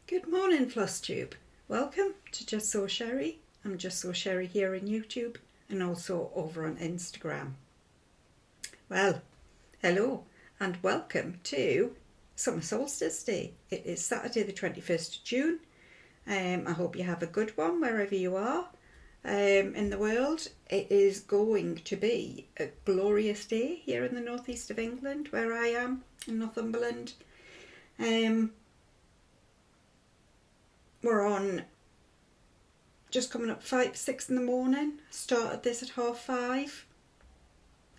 Good morning, Flosstube. Welcome to Justsewsherrie. I'm Justsewsherrie here on YouTube and also over on Instagram. Well, hello and welcome to Summer Solstice Day. It is Saturday the 21st of June. I hope you have a good one wherever you are in the world. It is going to be a glorious day here in the northeast of England where I am in Northumberland. We're on just coming up 6 in the morning. Started this at 5:30.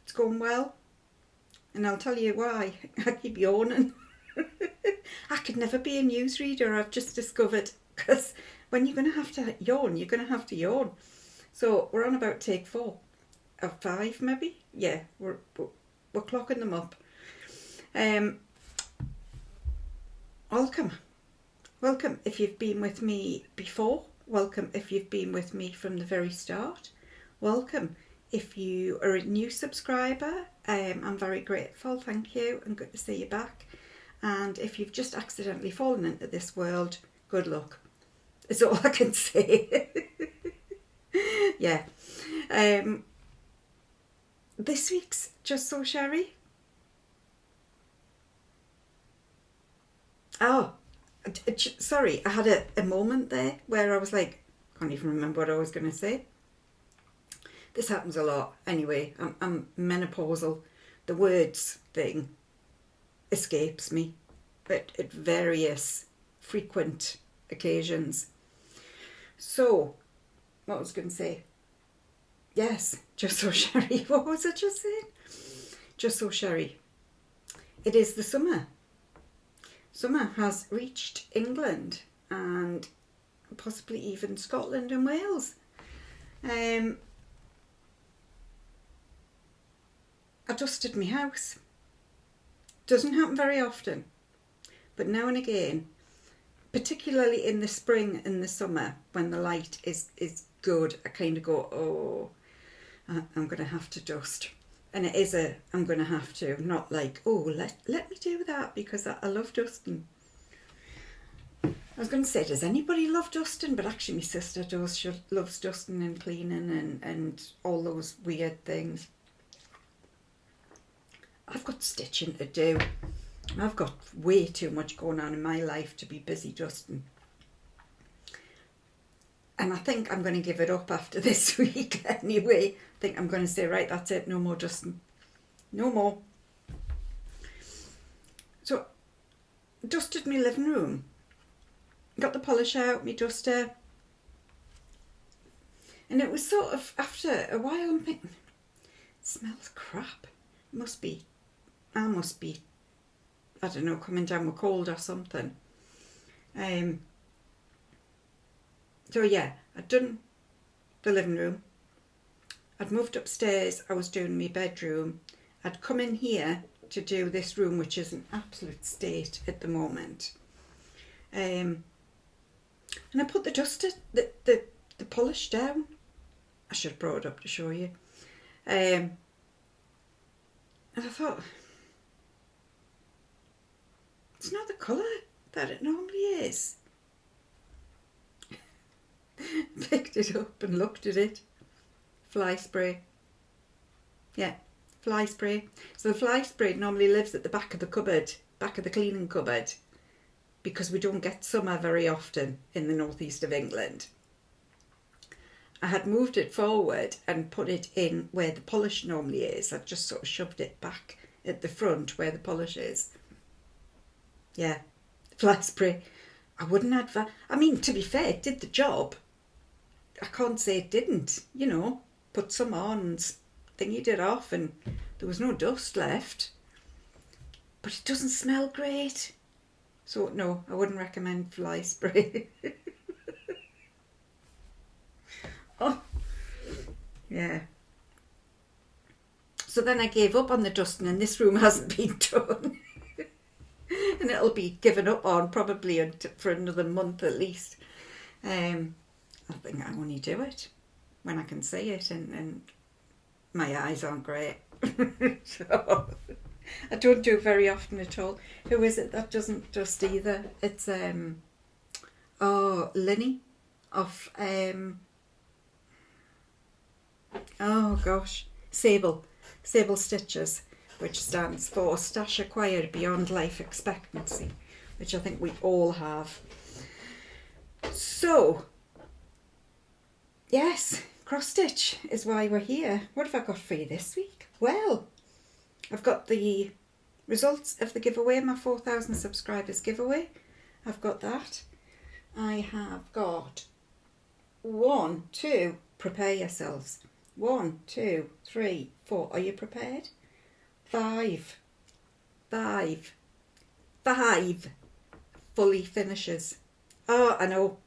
It's going well, and I'll tell you why. I keep yawning. I could never be a newsreader, I've just discovered, because when you're going to have to yawn, you're going to have to yawn. So we're on about take 4 of 5 maybe. Yeah, we're clocking them up. Welcome if you've been with me before. Welcome if you've been with me from the very start. Welcome if you are a new subscriber. I'm very grateful, thank you, and good to see you back. And if you've just accidentally fallen into this world, good luck. Is all I can say. Yeah. This week's Justsewsherrie. Oh, sorry, I had a moment there where I was like, I can't even remember what I was going to say. This happens a lot. Anyway, I'm menopausal. The words thing escapes me at various frequent occasions. So, what was I going to say? Yes, Justsewsherrie. What was I just saying? Justsewsherrie. It is the summer. Summer has reached England and possibly even Scotland and Wales. I dusted my house. Doesn't happen very often, but now and again, particularly in the spring and the summer when the light is good, I kind of go, oh, I'm going to have to dust. And it is I'm going to have to, not like, oh, let me do that because I love dusting. I was going to say, does anybody love dusting? But actually my sister does. She loves dusting and cleaning and all those weird things. I've got stitching to do. I've got way too much going on in my life to be busy dusting. And I think I'm going to give it up after this week anyway. I think I'm going to say, right, that's it, no more dusting. No more. So, dusted my living room. Got the polish out, my duster. And it was sort of, after a while, I'm thinking, it smells crap. I must be, I don't know, coming down with cold or something. So yeah, I'd done the living room. I'd moved upstairs, I was doing my bedroom. I'd come in here to do this room, which is an absolute state at the moment. And I put the duster, the polish down. I should have brought it up to show you. And I thought, it's not the colour that it normally is. Picked it up and looked at it. Fly spray. Yeah, fly spray. So the fly spray normally lives at the back of the cupboard, back of the cleaning cupboard, because we don't get summer very often in the northeast of England. I had moved it forward and put it in where the polish normally is. I'd just sort of shoved it back at the front where the polish is. Yeah, fly spray. I wouldn't I mean, to be fair, it did the job. I can't say it didn't, you know. Put some on and thingied it off and there was no dust left. But it doesn't smell great. So no, I wouldn't recommend fly spray. Oh, yeah. So then I gave up on the dusting and this room hasn't been done. And it'll be given up on probably for another month at least. I think I only do it when I can see it and my eyes aren't great. So I don't do it very often at all. Who is it that doesn't dust either? It's Linny of oh gosh, Sable Stitches, which stands for Stash Acquired Beyond Life Expectancy, which I think we all have. So yes, cross stitch is why we're here. What have I got for you this week? Well, I've got the results of the giveaway, my 4,000 subscribers giveaway. I've got that. I have got 1, 2, prepare yourselves. 1, 2, 3, 4. Are you prepared? 5 fully finishes. Oh, I know.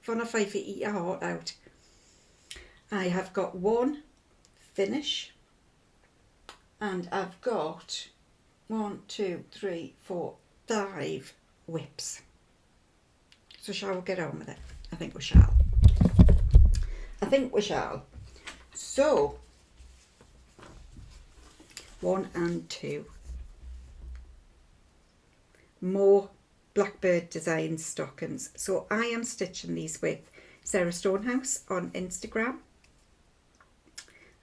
Fun of 5 eat your heart out. I have got 1 finish, and I've got 1, 2, 3, 4, 5 whips. So shall we get on with it? I think we shall. So 1 and 2. More Blackbird Designs stockings. So I am stitching these with Sarah Stonehouse on Instagram.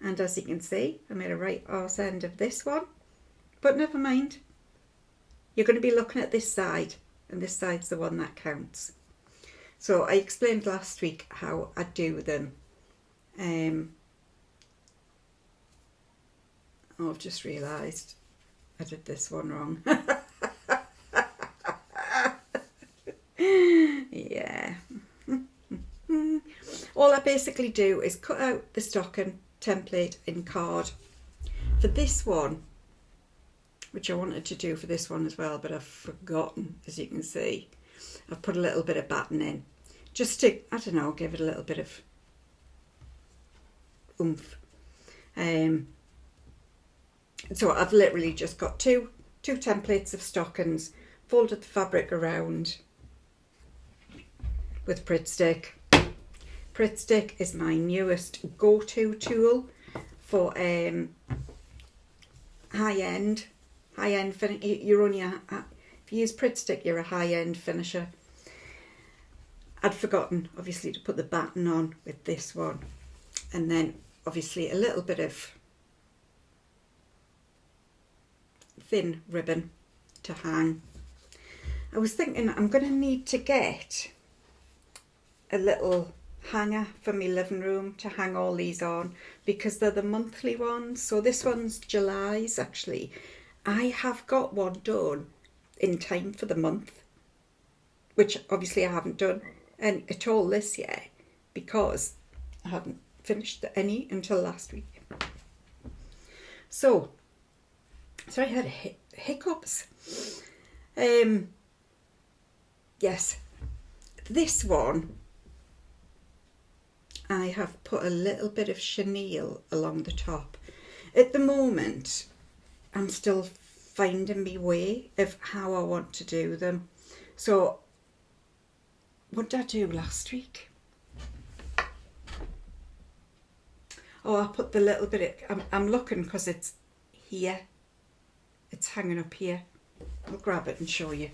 And as you can see, I made a right arse end of this one. But never mind. You're going to be looking at this side, and this side's the one that counts. So I explained last week how I do them. I've just realised I did this one wrong. Yeah. All I basically do is cut out the stocking template in card. For this one, which I wanted to do for this one as well, but I've forgotten, as you can see. I've put a little bit of batten in, just to, I don't know, give it a little bit of oomph. So I've literally just got two templates of stockings, folded the fabric around with Pritt Stick. Pritt Stick is my newest go-to tool for high-end finish. You're only if you use Pritt Stick, you're a high-end finisher. I'd forgotten, obviously, to put the batten on with this one, and then obviously a little bit of thin ribbon to hang. I was thinking I'm going to need to get a little hanger for my living room to hang all these on, because they're the monthly ones. So this one's July's actually. I have got one done in time for the month, which obviously I haven't done at all this year because I haven't finished any until last week. So, sorry, I had hiccups. Yes, this one I have put a little bit of chenille along the top. At the moment, I'm still finding my way of how I want to do them. So, what did I do last week? Oh, I put the little bit of, I'm looking because it's here. It's hanging up here. I'll grab it and show you.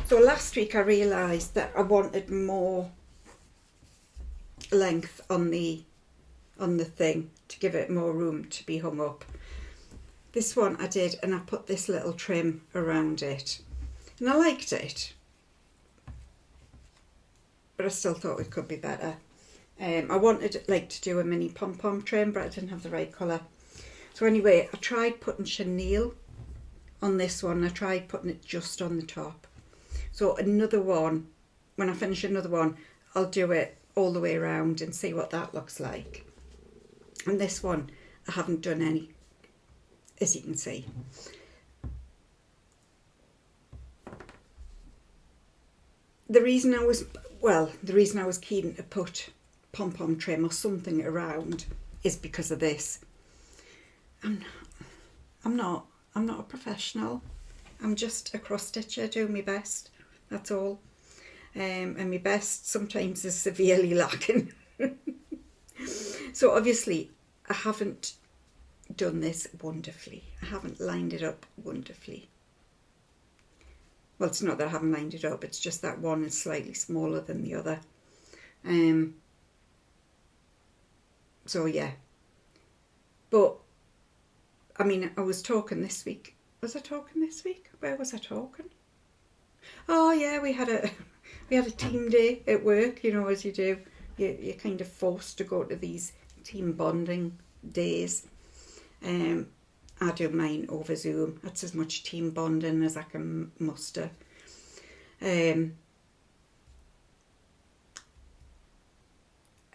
So last week I realised that I wanted more length on the thing to give it more room to be hung up. This one I did, and I put this little trim around it, and I liked it, but I still thought it could be better. I wanted like to do a mini pom-pom trim, but I didn't have the right colour. So anyway, I tried putting chenille on this one. I tried putting it just on the top. So another one, when I finish another one, I'll do it all the way around and see what that looks like. And this one, I haven't done any, as you can see. The reason I was keen to put pom-pom trim or something around is because of this. I'm not a professional. I'm just a cross stitcher doing my best. That's all. And my best sometimes is severely lacking. So obviously I haven't done this wonderfully. I haven't lined it up wonderfully. Well, it's not that I haven't lined it up, it's just that one is slightly smaller than the other. So yeah. But, I mean, I was talking this week. Was I talking this week? Where was I talking? Oh yeah, we had a team day at work, you know, as you do. You're kind of forced to go to these team bonding days. I do mine over Zoom. That's as much team bonding as I can muster. And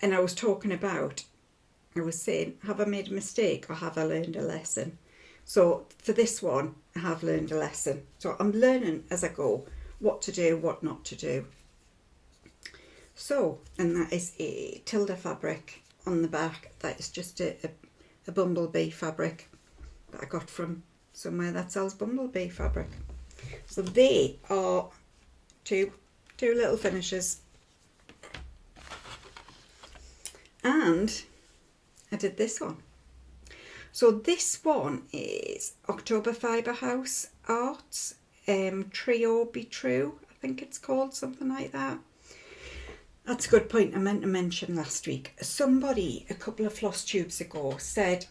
I was talking about, I was saying, have I made a mistake or have I learned a lesson? So for this one, I have learned a lesson. So I'm learning as I go what to do, what not to do. So, and that is a Tilda fabric on the back. That is just a bumblebee fabric that I got from somewhere that sells bumblebee fabric. So they are two little finishes. And I did this one. So this one is October Fibre House Arts, Trio Be True, I think it's called, something like that. That's a good point I meant to mention last week. Somebody a couple of floss tubes ago said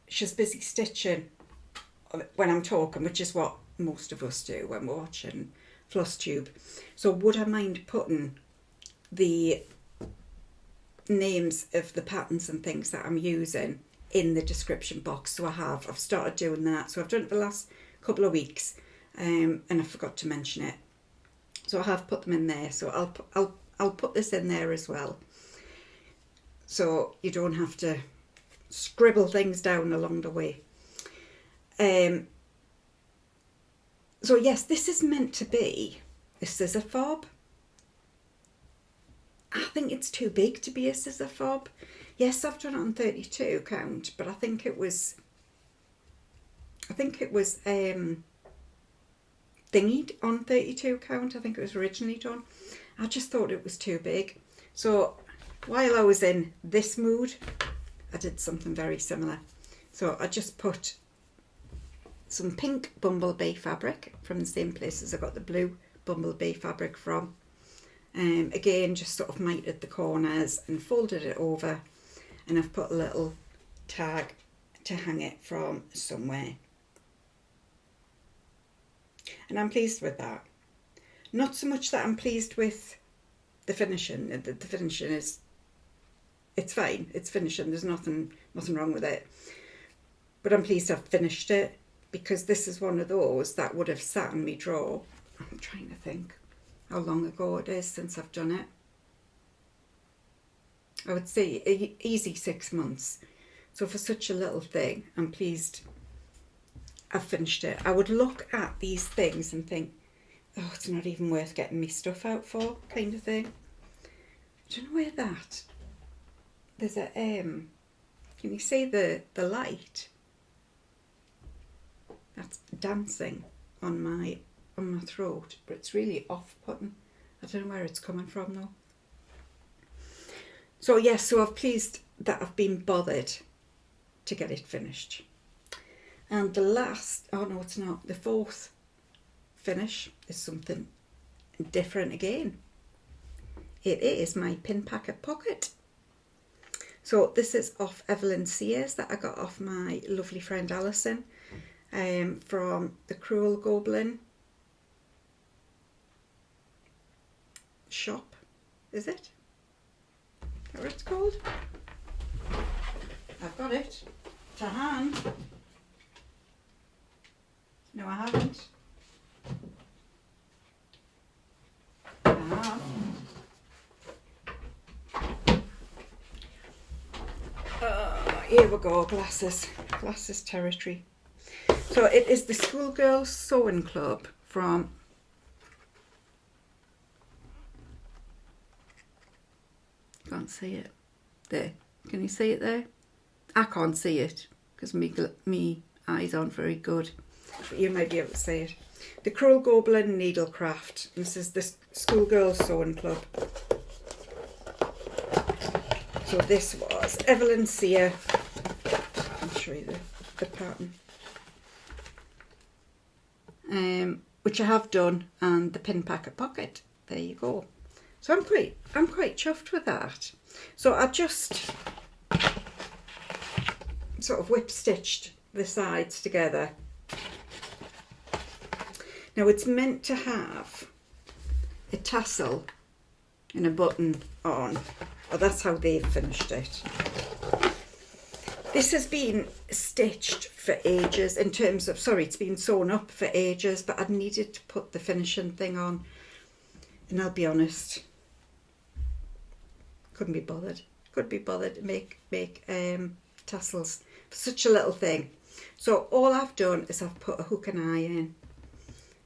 she's busy stitching when I'm talking, which is what most of us do when we're watching floss tube. So would I mind putting the names of the patterns and things that I'm using in the description box? So I've started doing that. So I've done it the last couple of weeks, and I forgot to mention it. So I have put them in there. So I'll put this in there as well, so you don't have to scribble things down along the way. So yes, this is meant to be a scissor fob. I think it's too big to be a scissor fob. Yes, I've done it on 32 count, but I think it was thingied on 32 count. I think it was originally done. I just thought it was too big. So while I was in this mood, I did something very similar. So I just put some pink bumblebee fabric from the same place as I got the blue bumblebee fabric from. Again, just sort of mitered the corners and folded it over, and I've put a little tag to hang it from somewhere. And I'm pleased with that. Not so much that I'm pleased with the finishing. The finishing is, it's fine, it's finishing, there's nothing wrong with it. But I'm pleased I've finished it, because this is one of those that would have sat in my drawer. I'm trying to think how long ago it is since I've done it. I would say easy 6 months. So for such a little thing, I'm pleased I've finished it. I would look at these things and think, oh, it's not even worth getting me stuff out for, kind of thing. I don't know where that, there's a, can you see the light? That's dancing on my throat, but it's really off-putting. I don't know where it's coming from though. So yes, so I'm pleased that I've been bothered to get it finished. And the last, oh no it's not, the fourth finish is something different again. It is my pin packer pocket. So this is off Evelyn Sears that I got off my lovely friend Alison, from the Crewel Gobelin shop, is it? Is that what it's called? I've got it to hand. No, I haven't. I have. Here we go, glasses territory. So it is the Schoolgirl Sewing Club from, can't see it there. Can you see it there? I can't see it because me eyes aren't very good, but you might be able to see it. The Crewel Gobelin Needlecraft. This is the Schoolgirl Sewing Club. So this was Evelyn Sear. I'll show you the the pattern, which I have done, and the pin packet pocket. There you go. So I'm quite chuffed with that. So I just sort of whip stitched the sides together. Now it's meant to have a tassel and a button on. Well, that's how they've finished it. This has been stitched for ages in terms of, sorry, it's been sewn up for ages, but I needed to put the finishing thing on. And I'll be honest, couldn't be bothered. Couldn't be bothered to make tassels for such a little thing. So all I've done is I've put a hook and eye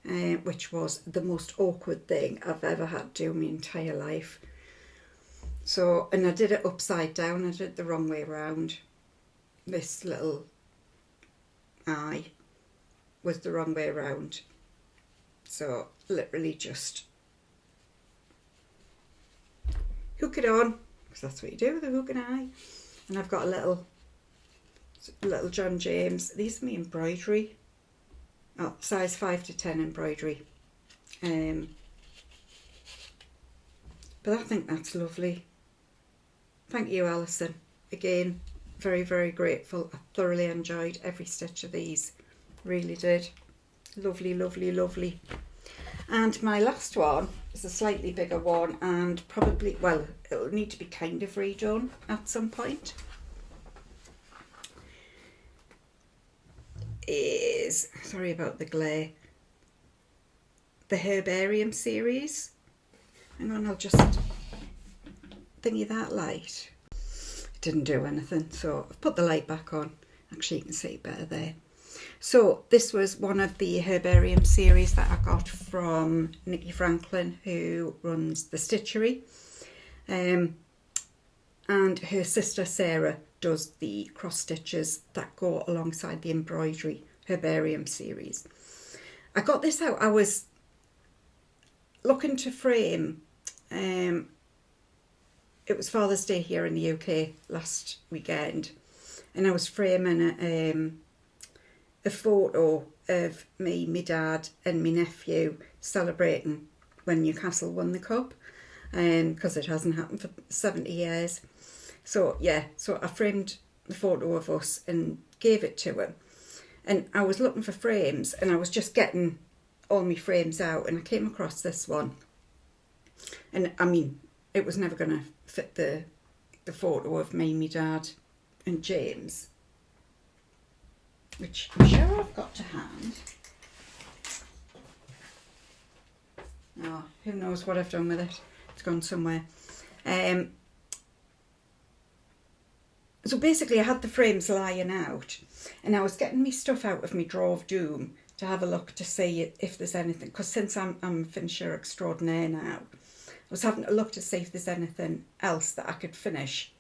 in, which was the most awkward thing I've ever had to do my entire life. So, and I did it upside down. I did it the wrong way around. This little eye was the wrong way around. So literally just hook it on, because that's what you do with a hook and eye. And I've got a little John James. These are my embroidery. Oh, size 5 to 10 embroidery. But I think that's lovely. Thank you, Alison. Again, very, very grateful. I thoroughly enjoyed every stitch of these. Really did. Lovely, lovely, lovely. And my last one is a slightly bigger one, and probably, well, it'll need to be kind of redone at some point. Is, sorry about the glare, the Herbarium series. Hang on, I'll just thingy that light. It didn't do anything, so I've put the light back on. Actually, you can see better there. So this was one of the Herbarium series that I got from Nikki Franklin, who runs the Stichery, and her sister Sarah does the cross stitches that go alongside the embroidery Herbarium series. I got this out. I was looking to frame. It was Father's Day here in the UK last weekend, and I was framing a photo of me, my dad and my nephew celebrating when Newcastle won the cup, because it hasn't happened for 70 years. So yeah, so I framed the photo of us and gave it to him. And I was looking for frames, and I was just getting all my frames out, and I came across this one. And I mean, it was never going to fit the photo of me, my dad and James, which I'm sure I've got to hand. Oh, who knows what I've done with it. It's gone somewhere. So basically I had the frames lying out, and I was getting me stuff out of my drawer of doom to have a look to see if there's anything, because since I'm a finisher extraordinaire now, I was having a look to see if there's anything else that I could finish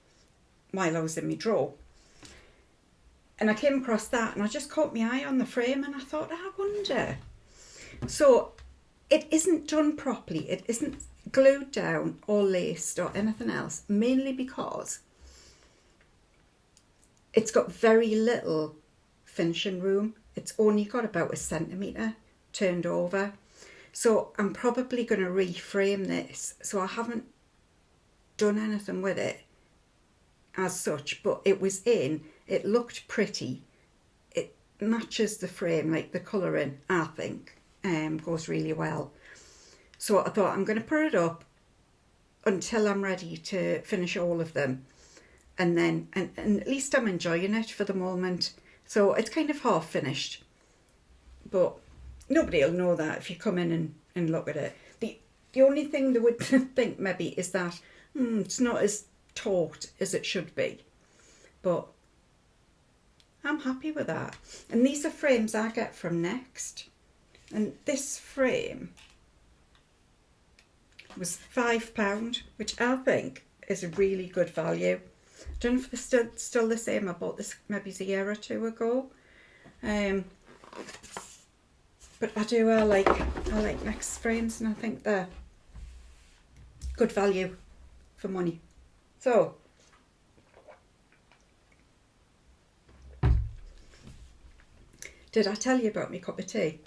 while I was in my drawer. And I came across that, and I just caught my eye on the frame, and I thought, I wonder. So it isn't done properly. It isn't glued down or laced or anything else, mainly because it's got very little finishing room. It's only got about 1 centimetre turned over. So I'm probably going to reframe this. So I haven't done anything with it as such, but it was in. It looked pretty. It matches the frame, like the colouring, I think, goes really well. So I thought I'm going to put it up until I'm ready to finish all of them. And then, and at least I'm enjoying it for the moment. So it's kind of half finished. But nobody will know that if you come in and look at it. The only thing they would think maybe is that it's not as taut as it should be. But I'm happy with that. And these are frames I get from Next. And this frame was £5, which I think is a really good value. I don't know if they're still the same. I bought this maybe a year or two ago. But I like Next frames, and I think they're good value for money. So Did I tell you about my cup of tea?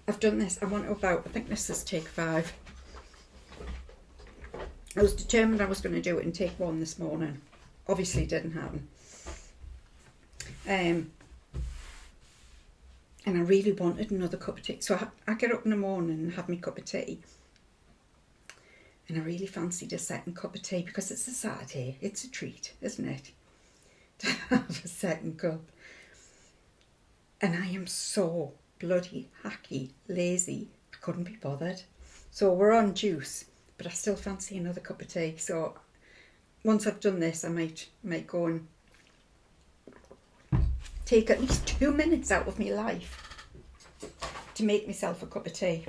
I've done this. I want to about, I think this is take 5. I was determined I was going to do it in take 1 this morning. Obviously didn't happen. And I really wanted another cup of tea. So I get up in the morning and have my cup of tea. And I really fancied a second cup of tea because it's a Saturday. It's a treat, isn't it? To have a second cup. And I am so bloody hacky, lazy. I couldn't be bothered. So we're on juice, but I still fancy another cup of tea. So once I've done this, I might go and take at least 2 minutes out of my life to make myself a cup of tea.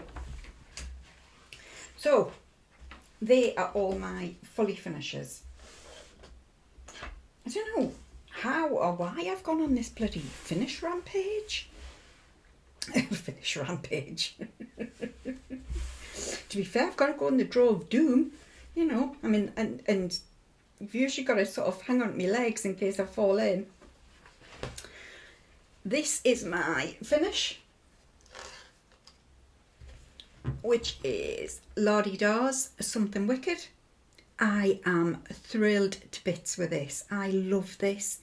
So they are all my fully finishes. I don't know how or why I've gone on this bloody finish rampage. Finish rampage. To be fair, I've got to go on the draw of doom, you know. I mean, and I've usually got to sort of hang on to my legs in case I fall in. This is my finish, which is La-Di-Da's Something Wicked. I am thrilled to bits with this. I love this.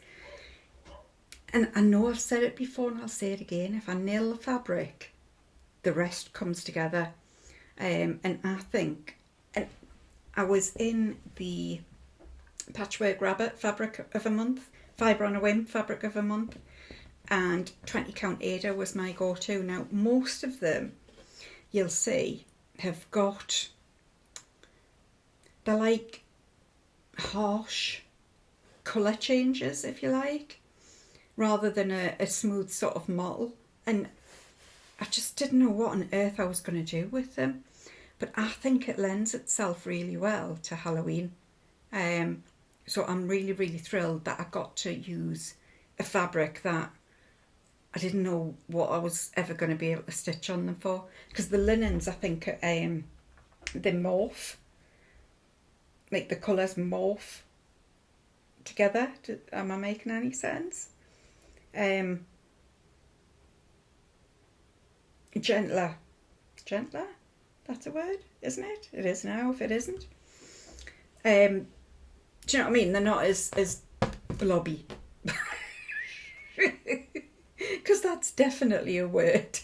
And I know I've said it before and I'll say it again. If I nail the fabric, the rest comes together. And I think, and I was in the Patchwork Rabbit Fabric of a Month, Fibre on a Whim Fabric of a Month, and 20 count Ada was my go-to. Now, most of them, you'll see, have got, they're like harsh colour changes, if you like, rather than a smooth sort of model. And I just didn't know what on earth I was going to do with them. But I think it lends itself really well to Halloween. So I'm really, really thrilled that I got to use a fabric that I didn't know what I was ever going to be able to stitch on them for. Because the linens, I think, they morph. Like the colours morph together. Am I making any sense? Gentler. Gentler? That's a word, isn't it? It is now, if it isn't. Do you know what I mean? They're not as blobby. Because that's definitely a word.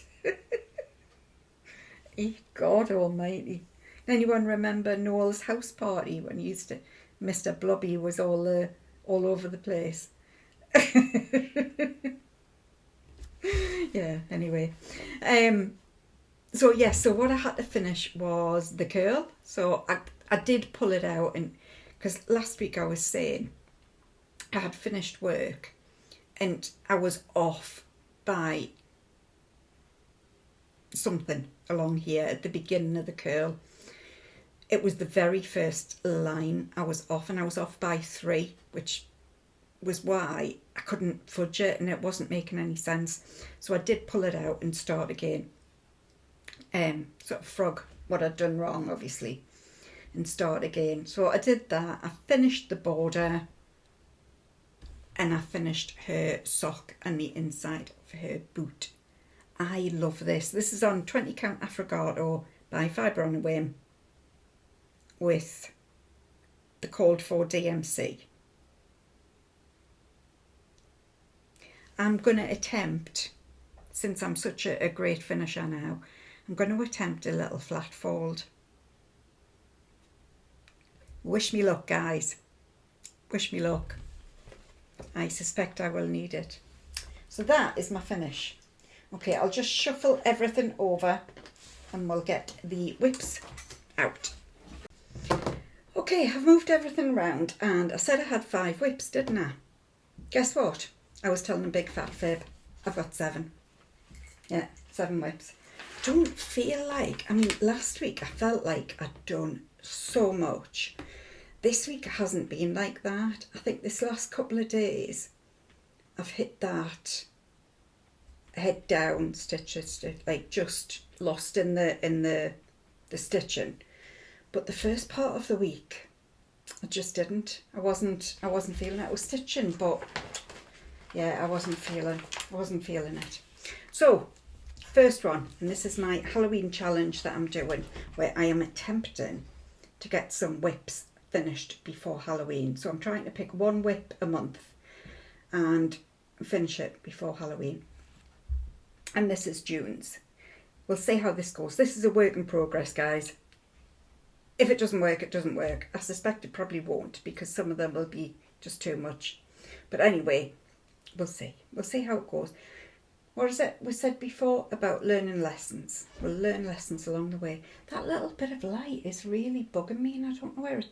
God almighty. Anyone remember Noel's house party when he used to, Mr. Blobby was all over the place? Yeah, anyway. So yes, so what I had to finish was the curl. So I did pull it out, and because last week I was saying I had finished work and I was off by something along here at the beginning of the curl. It was the very first line I was off, and I was off by 3, which was why I couldn't fudge it and it wasn't making any sense. So I did pull it out and start again. Sort of frog what I'd done wrong, obviously, and start again. So I did that. I finished the border and I finished her sock and the inside of her boot. I love this. This is on 20 count Affogato by Fibre on a Whim with the called for DMC. I'm going to attempt, since I'm such a great finisher now, I'm going to attempt a little flat fold. Wish me luck, guys. Wish me luck. I suspect I will need it. So that is my finish. Okay, I'll just shuffle everything over and we'll get the whips out. Okay, I've moved everything around and I said I had 5 whips, didn't I? Guess what? I was telling a big fat fib. I've got 7. Yeah, 7 whips. Don't feel like, I mean, last week I felt like I'd done so much. This week it hasn't been like that. I think this last couple of days I've hit that head down stitch, like just lost in the stitching. But the first part of the week I just didn't. I wasn't feeling it. I was stitching, but yeah, I wasn't feeling it. So, first one, and this is my Halloween challenge that I'm doing, where I am attempting to get some whips finished before Halloween. So I'm trying to pick one whip a month and finish it before Halloween. And this is June's. We'll see how this goes. This is a work in progress, guys. If it doesn't work, it doesn't work. I suspect it probably won't, because some of them will be just too much. But anyway, we'll see. We'll see how it goes. What is it we said before about learning lessons? We'll learn lessons along the way. That little bit of light is really bugging me, and I don't know where it...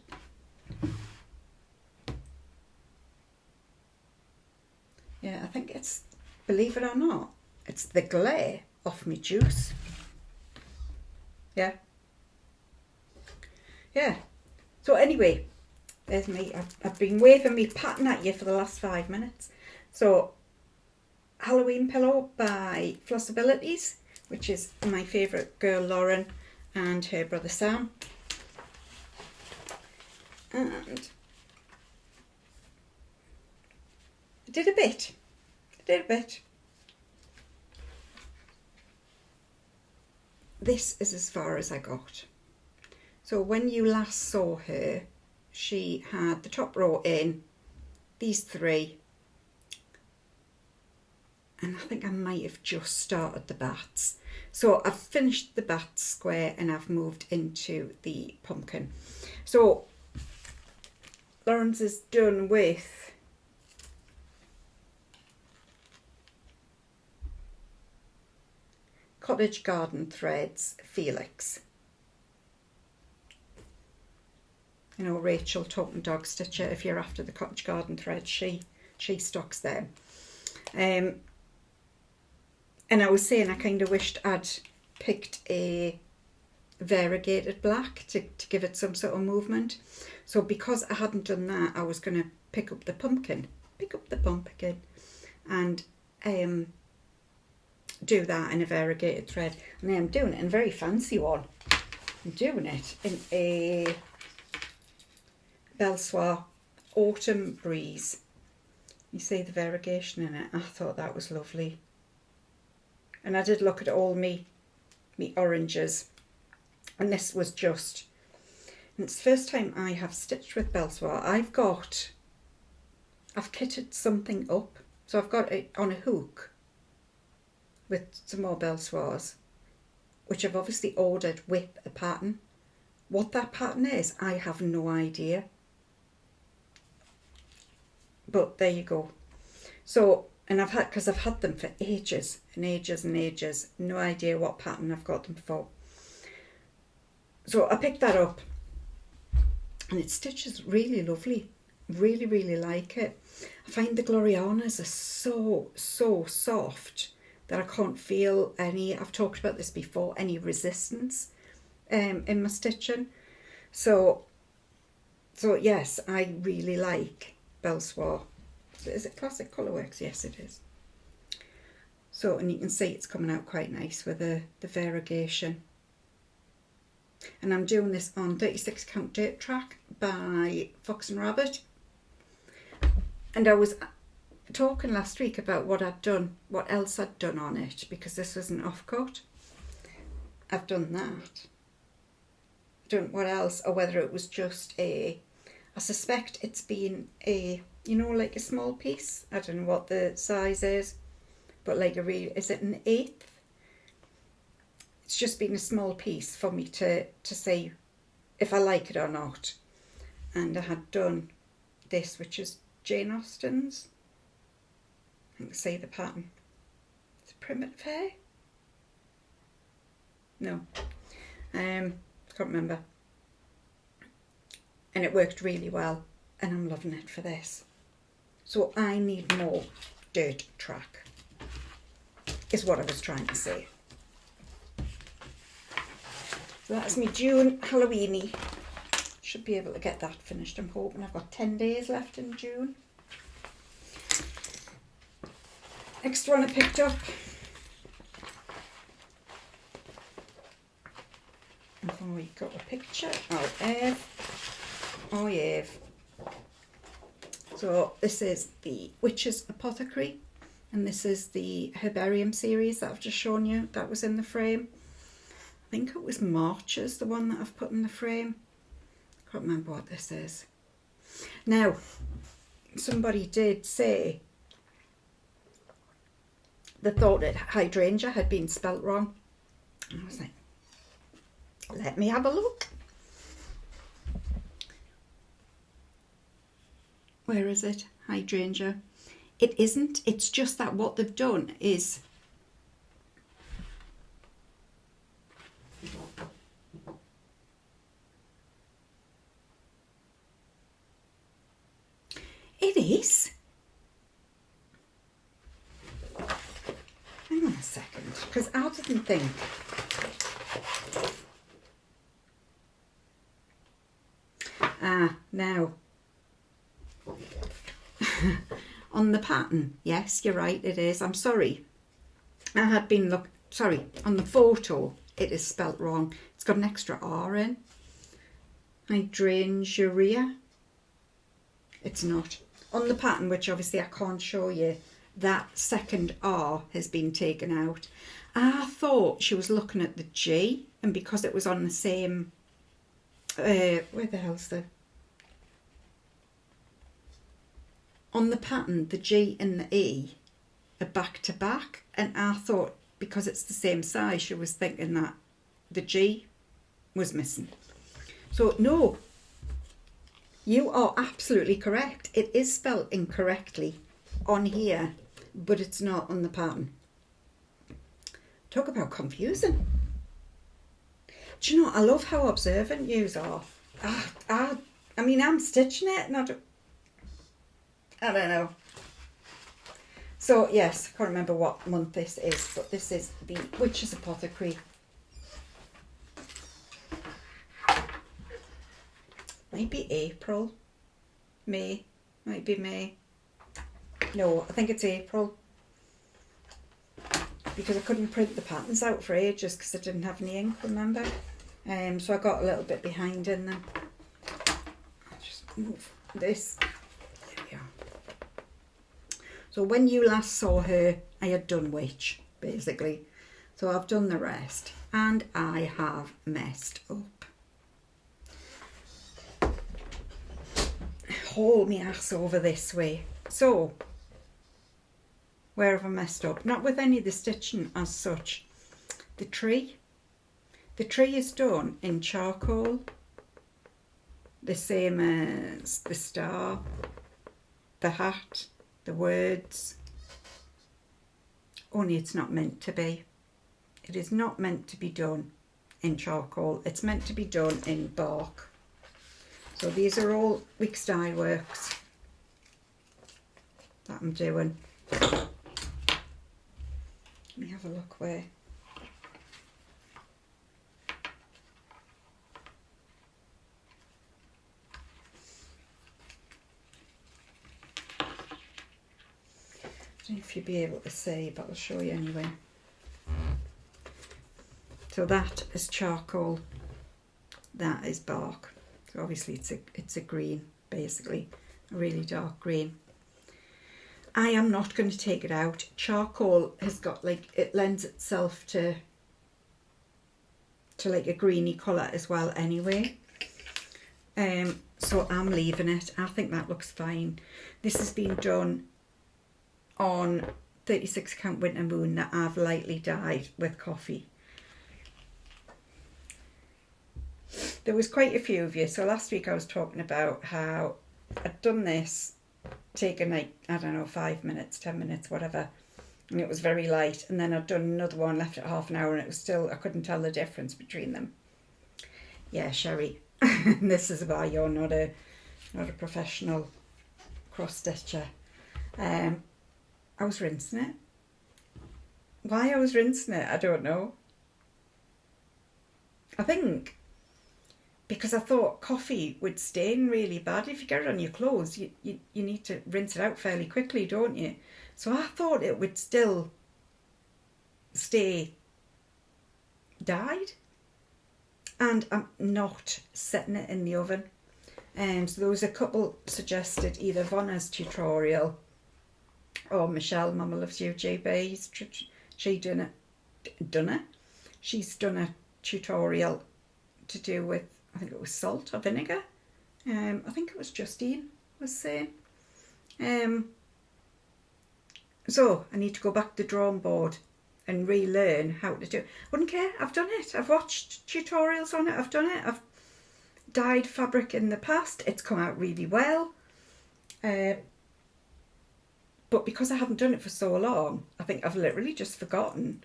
Yeah, I think it's, believe it or not, it's the glare off my juice. Yeah. Yeah. So anyway, there's me. I've been waving me pattern at you for the last 5 minutes. So, Halloween Pillow by Flosstubers, which is my favourite girl Lauren and her brother Sam. And I did a bit. This is as far as I got. So when you last saw her, she had the top row in, these 3, and I think I might have just started the bats. So I've finished the bat square and I've moved into the pumpkin. So Lauren's is done with Cottage Garden Threads Felix. You know, Rachel Token Dog Stitcher, if you're after the Cottage Garden Threads, she stocks them. And I was saying I kind of wished I'd picked a variegated black to give it some sort of movement. So because I hadn't done that, I was going to pick up the pumpkin and do that in a variegated thread. And I'm doing it in a very fancy one. I'm doing it in a Belsoir Autumn Breeze. You see the variegation in it. I thought that was lovely. And I did look at all me oranges, and this was just, and it's the first time I have stitched with Belsoir. I've kitted something up, so I've got it on a hook with some more Belsoirs, which I've obviously ordered with a pattern. What that pattern is, I have no idea. But there you go. So, and I've had them for ages and ages and ages. No idea what pattern I've got them for. So I picked that up, and it stitches really lovely. Really, really like it. I find the Glorianas are so soft that I can't feel any, I've talked about this before, any resistance in my stitching. So yes, I really like Belsoir. Is it Classic Colourworks? Yes, it is. So, and you can see it's coming out quite nice with the variegation. And I'm doing this on 36 count date track by Fox and Rabbit. And I was talking last week about what else I'd done on it, because this was an offcut. I've done that. I don't know what else, or whether it was just I suspect it's been like a small piece. I don't know what the size is, but like is it an 1/8? It's just been a small piece for me to see if I like it or not. And I had done this, which is Jane Austen's. I can see the pattern. It's a primitive hair? No. Can't remember. And it worked really well, and I'm loving it for this. So I need more dirt track, is what I was trying to say. So that's me June Halloweeny. Should be able to get that finished. I'm hoping. I've got 10 days left in June. Next one I picked up. And we got a picture. Oh, Eve. So this is the Witch's Apothecary, and this is the Herbarium series that I've just shown you. That was in the frame. I think it was March's, the one that I've put in the frame. I can't remember what this is. Now, somebody did say they thought that hydrangea had been spelt wrong. And I was like, let me have a look. Where is it? Hydrangea. It isn't. It's just that what they've done is it is. Hang on a second, because I didn't think. Now. On the pattern, yes, you're right, it is. I'm sorry. I had been on the photo, it is spelt wrong. It's got an extra R in. Hydrangea. It's not. On the pattern, which obviously I can't show you, that second R has been taken out. I thought she was looking at the G, and because it was on the same, where the hell's the... On the pattern, the G and the E are back to back, and I thought because it's the same size, she was thinking that the G was missing. So no, you are absolutely correct. It is spelled incorrectly on here, but it's not on the pattern. Talk about confusing. Do you know, I love how observant yous are. I mean, I'm stitching it, and I don't know. So yes, I can't remember what month this is, but this is the Witch's Apothecary. Might be April, May, might be May. No, I think it's April. Because I couldn't print the patterns out for ages because I didn't have any ink, remember? So I got a little bit behind in them. I'll just move this. There we are. So when you last saw her, I had done witch, basically. So I've done the rest, and I have messed up. Haul me ass over this way. So, where have I messed up? Not with any of the stitching as such. The tree. The tree is done in charcoal. The same as the star, the hat, the words, only it's not meant to be. It is not meant to be done in charcoal. It's meant to be done in bark. So these are all Wick Style Works that I'm doing. Let me have a look where. I don't know if you'll be able to see, but I'll show you anyway. So that is charcoal, that is bark. So obviously it's a green, basically, a really dark green. I am not going to take it out. Charcoal has got it lends itself to like a greeny colour as well anyway. So I'm leaving it. I think that looks fine. This has been done on 36 count winter moon that I've lightly dyed with coffee. There was quite a few of you. So last week I was talking about how I'd done this, taken I don't know, 5 minutes, 10 minutes, whatever, and it was very light, and then I'd done another one, left it half an hour, and it was still, I couldn't tell the difference between them. Yeah, Sherrie, this is why you're not a professional cross stitcher. I was rinsing it. Why I was rinsing it, I don't know. I think because I thought coffee would stain really bad. If you get it on your clothes, you need to rinse it out fairly quickly, don't you? So I thought it would still stay dyed. And I'm not setting it in the oven. So there was a couple suggested either Vonna's tutorial or Michelle, MommaLovesYouGB. She's done a tutorial to do with, I think it was salt or vinegar. I think it was Justine was saying. So I need to go back to the drawing board and relearn how to do it. Wouldn't care, I've done it. I've watched tutorials on it, I've done it. I've dyed fabric in the past, it's come out really well. But because I haven't done it for so long, I think I've literally just forgotten.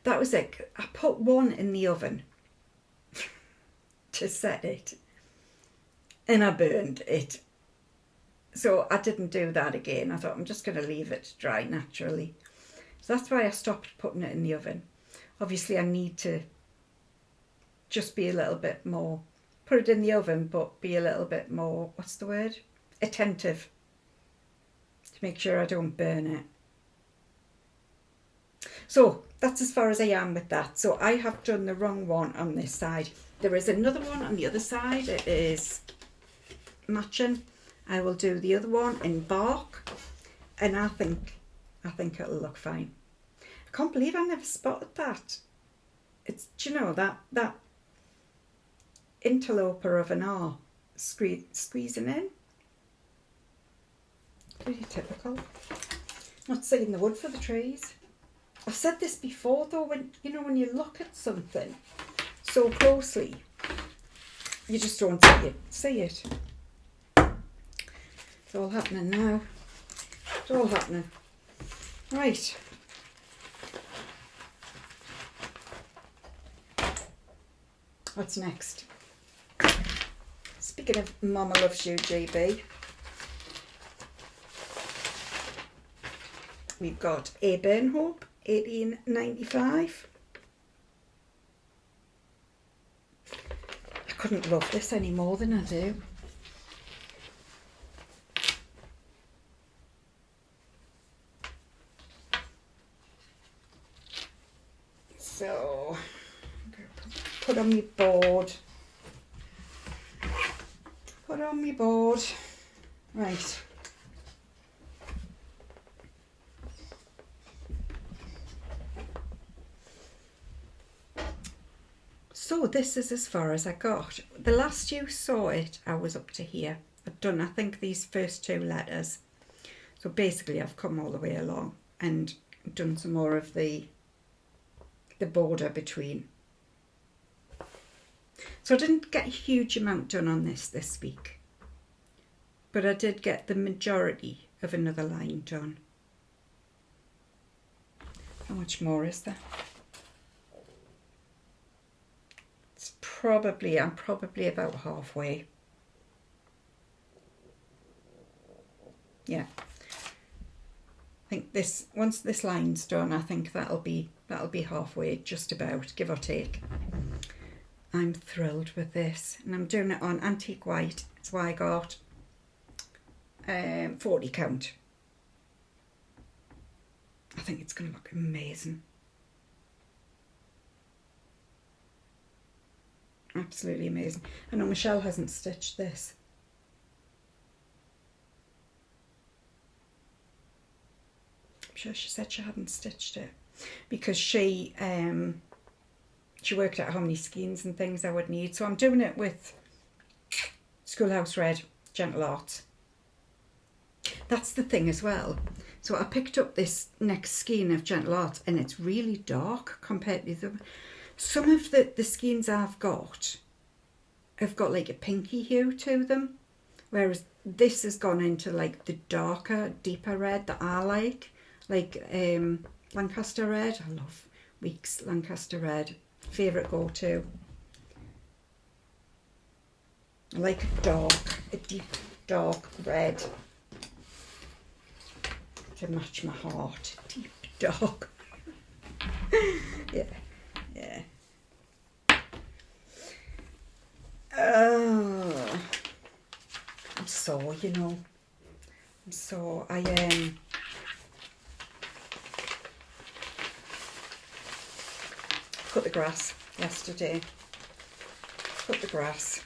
That was it. I put one in the oven to set it and I burned it. So I didn't do that again. I thought I'm just going to leave it to dry naturally. So that's why I stopped putting it in the oven. Obviously I need to just be a little bit more, put it in the oven, but be a little bit more, what's the word? Attentive to make sure I don't burn it. So that's as far as I am with that. So I have done the wrong one on this side. There is another one on the other side. It is matching. I will do the other one in bark, and I think it'll look fine. I can't believe I never spotted that. It's, do you know, that interloper of an R squeezing in. Pretty typical. Not seeing the wood for the trees. I've said this before though, when when you look at something so closely, you just don't see it. It's all happening now. It's all happening. Right. What's next? Speaking of MommaLovesYouGB, we've got a Burnhope 1895. I couldn't love this any more than I do. So, put on my board. Put on my board. Right. So this is as far as I got. The last you saw it, I was up to here. I've done, I think, these first two letters. So basically I've come all the way along and done some more of the border between. So I didn't get a huge amount done on this week, but I did get the majority of another line done. How much more is there? It's I'm probably about halfway. Yeah. I think once this line's done, I think that'll be halfway, just about, give or take. I'm thrilled with this, and I'm doing it on antique white. That's why I got 40 count. I think it's going to look amazing. Absolutely amazing. I know Michelle hasn't stitched this. I'm sure she said she hadn't stitched it because she worked out how many skeins and things I would need. So I'm doing it with Schoolhouse Red Gentle Art. That's the thing as well. So I picked up this next skein of Gentle Art and it's really dark compared to the... Some of the skeins I've got have got like a pinky hue to them, whereas this has gone into like the darker, deeper red that I like Lancaster Red. I love Weeks Lancaster Red. Favourite go-to. I like a deep dark red to match my heart. Deep dark. Yeah. Oh, I'm sore, you know. I'm sore. I cut the grass yesterday. Cut the grass.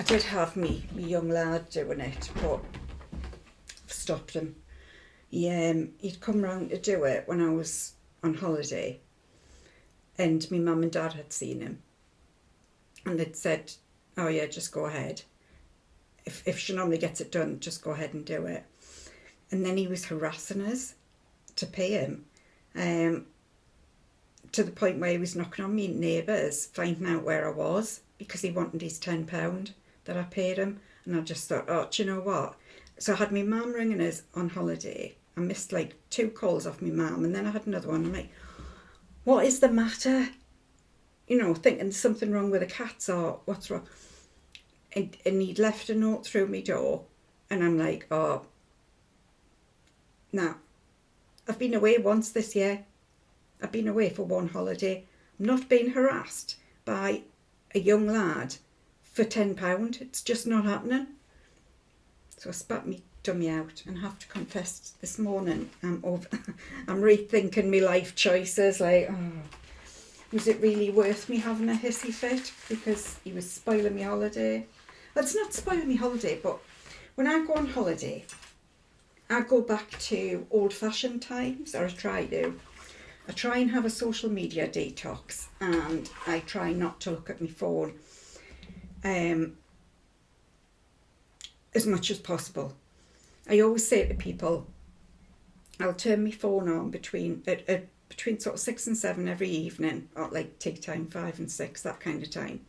I did have me young lad doing it, but I've stopped him. He'd come round to do it when I was on holiday, and my mum and dad had seen him, and they'd said, oh yeah, just go ahead. If she normally gets it done, just go ahead and do it. And then he was harassing us to pay him, to the point where he was knocking on me neighbours, finding out where I was, because he wanted his £10 that I paid him. And I just thought, oh, do you know what? So I had my mum ringing us on holiday. I missed like 2 calls off my mum, and then I had another one. I'm like, what is the matter? You know, thinking there's something wrong with the cats or what's wrong. And he'd left a note through my door, and I'm like, oh, now, I've been away once this year. I've been away for one holiday. I'm not being harassed by a young lad for £10. It's just not happening. So I spat me dummy out, and have to confess this morning I'm rethinking my life choices. Like, oh, was it really worth me having a hissy fit because he was spoiling my holiday? Well, it's not spoiling my holiday, but when I go on holiday, I go back to old-fashioned times, or I try to. I try and have a social media detox, and I try not to look at my phone as much as possible. I always say to people, I'll turn my phone on between sort of 6 and 7 every evening, or like tea time, 5 and 6, that kind of time.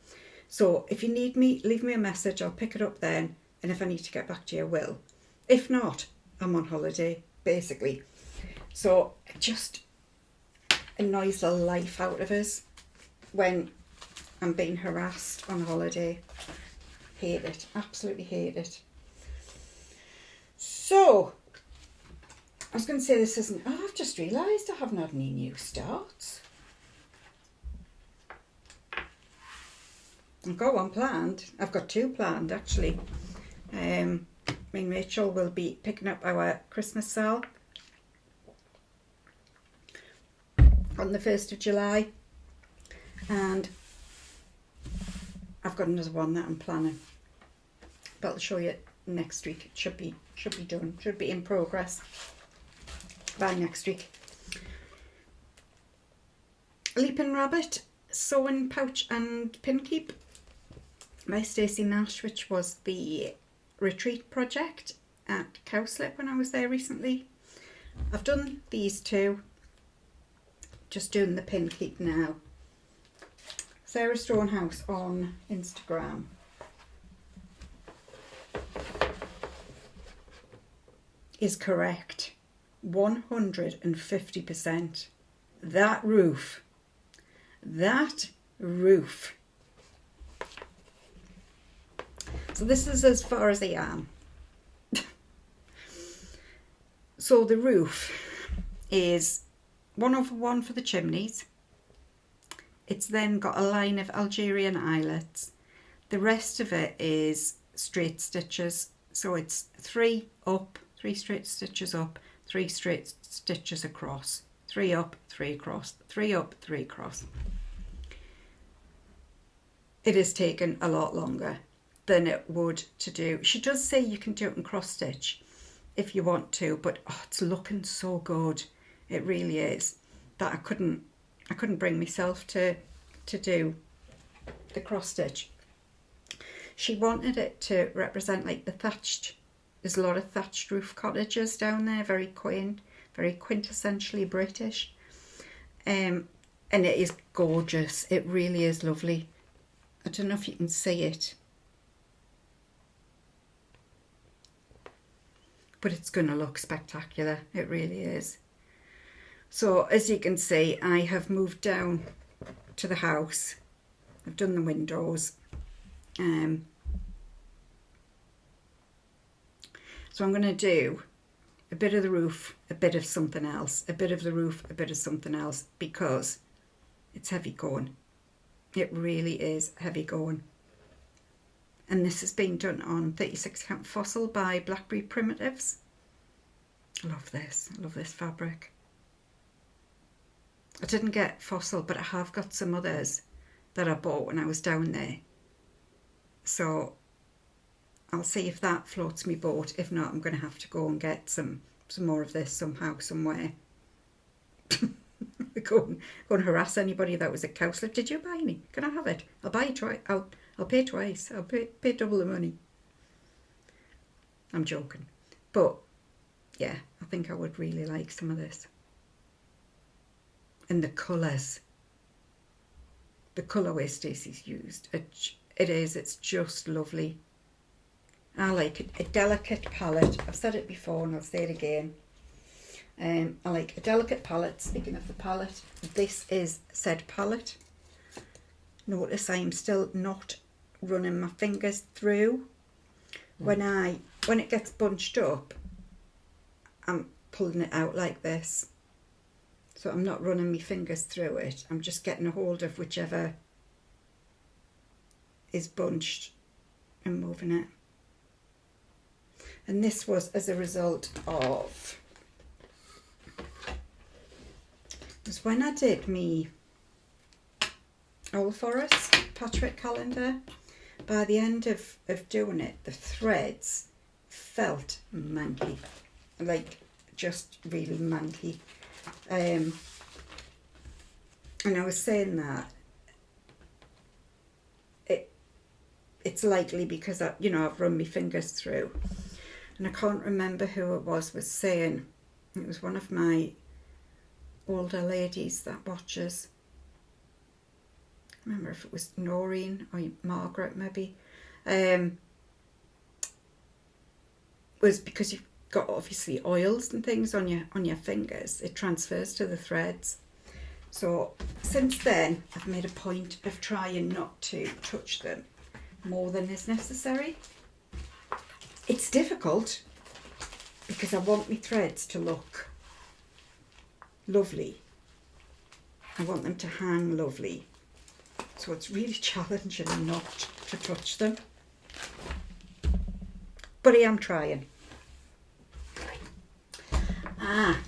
So if you need me, leave me a message, I'll pick it up then, and if I need to get back to you, I will. If not, I'm on holiday, basically. So it just annoys the life out of us when I'm being harassed on holiday. Hate it, absolutely hate it. So, I was going to say this isn't... Oh, I've just realised I haven't had any new starts. I've got one planned. I've got 2 planned, actually. Me and Rachel will be picking up our Christmas sale on the 1st of July, and I've got another one that I'm planning, but I'll show you next week. It should be done, should be in progress by next week. Leaping Rabbit sewing pouch and pin keep by Stacy Nash, which was the retreat project at Cowslip when I was there recently. I've done these 2, just doing the pin keep now. Sarah Stonehouse on Instagram. Is correct, 150%. That roof. So this is as far as I am. So the roof is 1/1 for the chimneys. It's then got a line of Algerian eyelets. The rest of it is straight stitches. So it's 3 up, 3 straight stitches up, 3 straight stitches across, 3 up, 3 across, 3 up, 3 across. It has taken a lot longer than it would to do. She does say you can do it in cross stitch if you want to, but oh, it's looking so good. It really is, that I couldn't bring myself to do the cross stitch. She wanted it to represent like the thatched. There's a lot of thatched roof cottages down there, very quaint, very quintessentially British. And it is gorgeous. It really is lovely. I don't know if you can see it, but it's going to look spectacular. It really is. So as you can see, I have moved down to the house. I've done the windows. So I'm going to do a bit of the roof, a bit of something else, a bit of the roof, a bit of something else, because it's heavy going. It really is heavy going. And this has been done on 36 count Fossil by Blackbird Primitives. I love this fabric. I didn't get Fossil, but I have got some others that I bought when I was down there. So I'll see if that floats me boat. If not, I'm going to have to go and get some more of this somehow, somewhere. go and harass anybody that was at Cowslip. Did you buy any? Can I have it? I'll buy it twice. I'll pay twice. I'll pay double the money. I'm joking. But yeah, I think I would really like some of this. And the colours. The colourway Stacey's used. It's just lovely. I like a delicate palette. I've said it before and I'll say it again. I like a delicate palette. Speaking of the palette, this is said palette. Notice I'm still not running my fingers through. When it gets bunched up, I'm pulling it out like this. So I'm not running my fingers through it. I'm just getting a hold of whichever is bunched and moving it. And this was as a result of, was when I did me Old Forest patchwork calendar. By the end of doing it, the threads felt manky, like just really manky. And I was saying that it's likely because I've run my fingers through, and I can't remember who it was saying. It was one of my older ladies that watches. I remember if it was Noreen or Margaret maybe. Was because you've got obviously oils and things on your fingers, it transfers to the threads. So since then I've made a point of trying not to touch them more than is necessary. It's difficult because I want my threads to look lovely. I want them to hang lovely. So it's really challenging not to touch them. But I am trying.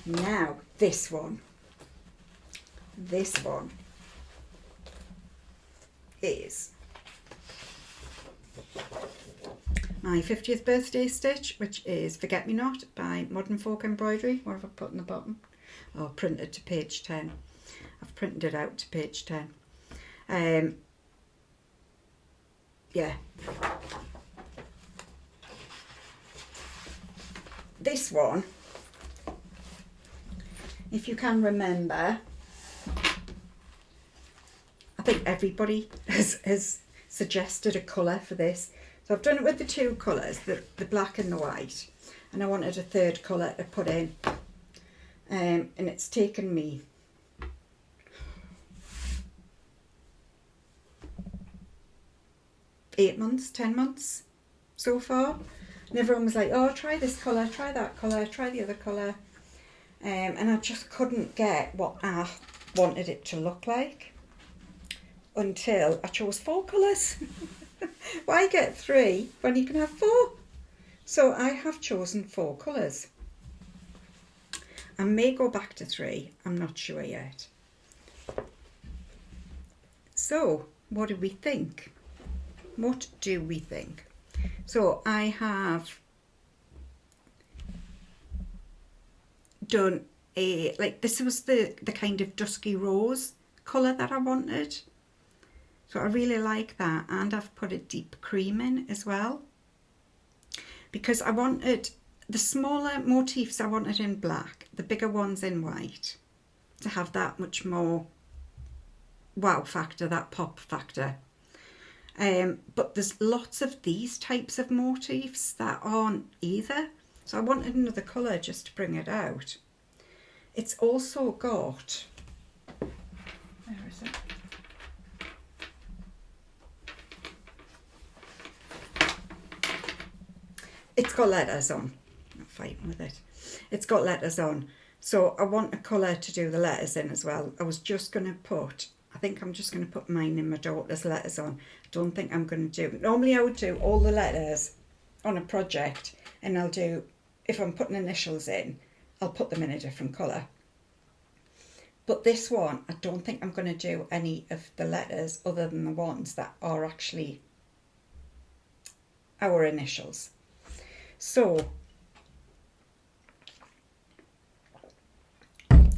Now this one. This one is my 50th birthday stitch, which is Forget Me Not by Modern Folk Embroidery. What have I put in the bottom? Oh, printed to page 10. I've printed it out to page 10. Yeah. This one, if you can remember, I think everybody has suggested a colour for this. So I've done it with the two colours, the black and the white, and I wanted a third colour to put in. And it's taken me eight months, 10 months so far. And everyone was like, oh, try this colour, try that colour, try the other colour. And I just couldn't get what I wanted it to look like until I chose 4 colours. Why get 3 when you can have 4? So I have chosen 4 colours. I may go back to 3, I'm not sure yet. So, what do we think? What do we think? So I have done this was the kind of dusky rose colour that I wanted. So I really like that, and I've put a deep cream in as well. Because I wanted the smaller motifs I wanted in black, the bigger ones in white, to have that much more wow factor, that pop factor. But there's lots of these types of motifs that aren't either. So I wanted another colour just to bring it out. It's also got, where is it? It's got letters on. I'm not fighting with it. It's got letters on. So I want a colour to do the letters in as well. I was just going to put, I think I'm just going to put mine and my daughter's letters on. I don't think I'm going to do, normally I would do all the letters on a project, and I'll do, if I'm putting initials in, I'll put them in a different colour. But this one, I don't think I'm going to do any of the letters other than the ones that are actually our initials. So,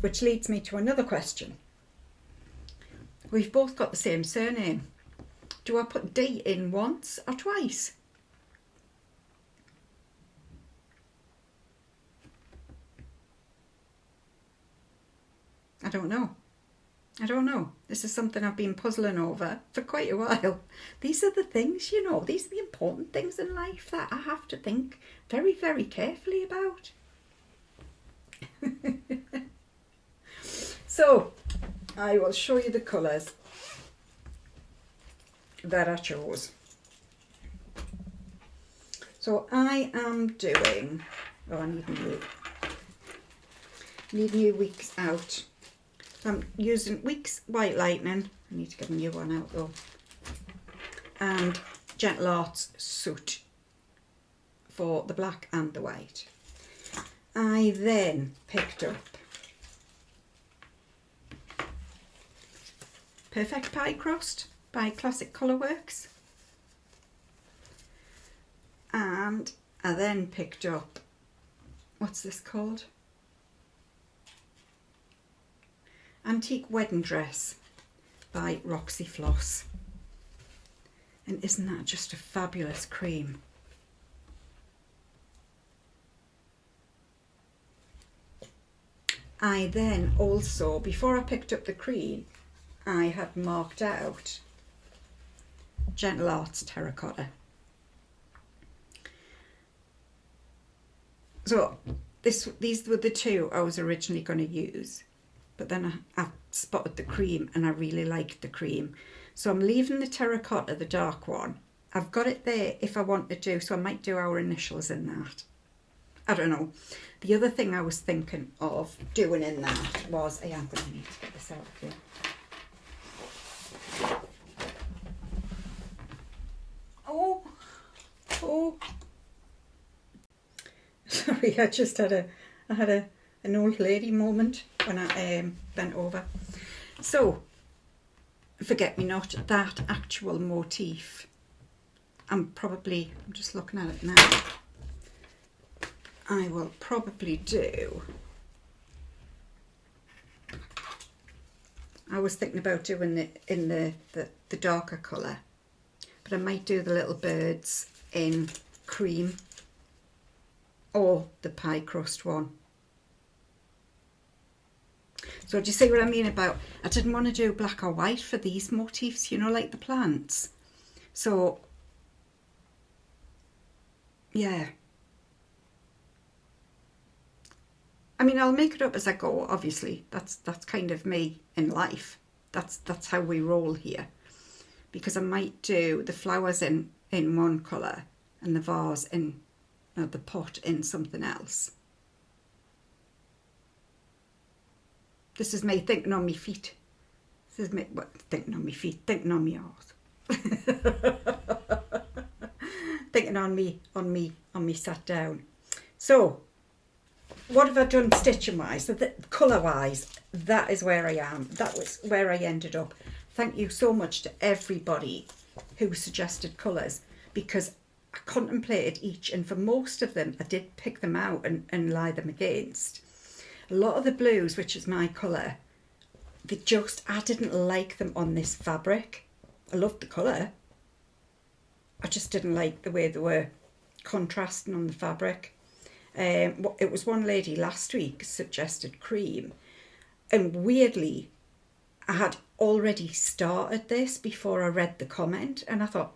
which leads me to another question. We've both got the same surname. Do I put D in once or twice? I don't know. I don't know. This is something I've been puzzling over for quite a while. These are the things, you know, these are the important things in life that I have to think very, very carefully about. So, I will show you the colours that I chose. So I am doing, oh, I need new weeks out. I'm using Weeks White Lightning. I need to get a new one out though. And Gentle Arts Soot for the black and the white. I then picked up Perfect Pie Crust by Classic Colourworks. And I then picked up, what's this called? Antique Wedding Dress by Roxy Floss. And isn't that just a fabulous cream? I then also, before I picked up the cream, I had marked out Gentle Arts Terracotta. So these were the two I was originally going to use. But then I spotted the cream and I really liked the cream. So I'm leaving the terracotta, the dark one. I've got it there if I want to do, so I might do our initials in that. I don't know. The other thing I was thinking of doing in that was, I'm going to need to get this out of here. Oh. Sorry, I just had an old lady moment when I bent over. So, forget me not, that actual motif, I'm just looking at it now, I will probably do, I was thinking about doing it in the darker colour, but I might do the little birds in cream or the pie crust one. So do you see what I mean about, I didn't want to do black or white for these motifs, you know, like the plants. So, yeah. I mean, I'll make it up as I go, obviously. That's kind of me in life. That's how we roll here. Because I might do the flowers in one colour and the vase in, the pot in something else. This is me thinking on me feet. This is me, thinking on me feet, thinking on me arse. Thinking on me sat down. So, what have I done stitching wise? So colour wise, that is where I am. That was where I ended up. Thank you so much to everybody who suggested colours, because I contemplated each, and for most of them I did pick them out and lie them against. A lot of the blues, which is my colour, I didn't like them on this fabric. I loved the colour. I just didn't like the way they were contrasting on the fabric. It was one lady last week suggested cream, and weirdly I had already started this before I read the comment, and I thought,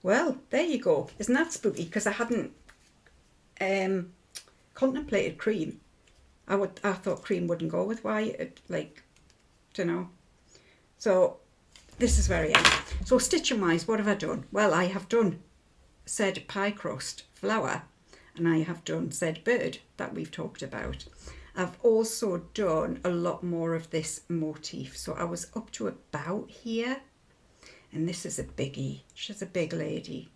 well, there you go. Isn't that spooky? Because I hadn't contemplated cream. I thought cream wouldn't go with white, don't know. So this is where I am. So stitching wise, what have I done? Well, I have done said pie crust flower, and I have done said bird that we've talked about. I've also done a lot more of this motif. So I was up to about here, and this is a biggie. She's a big lady.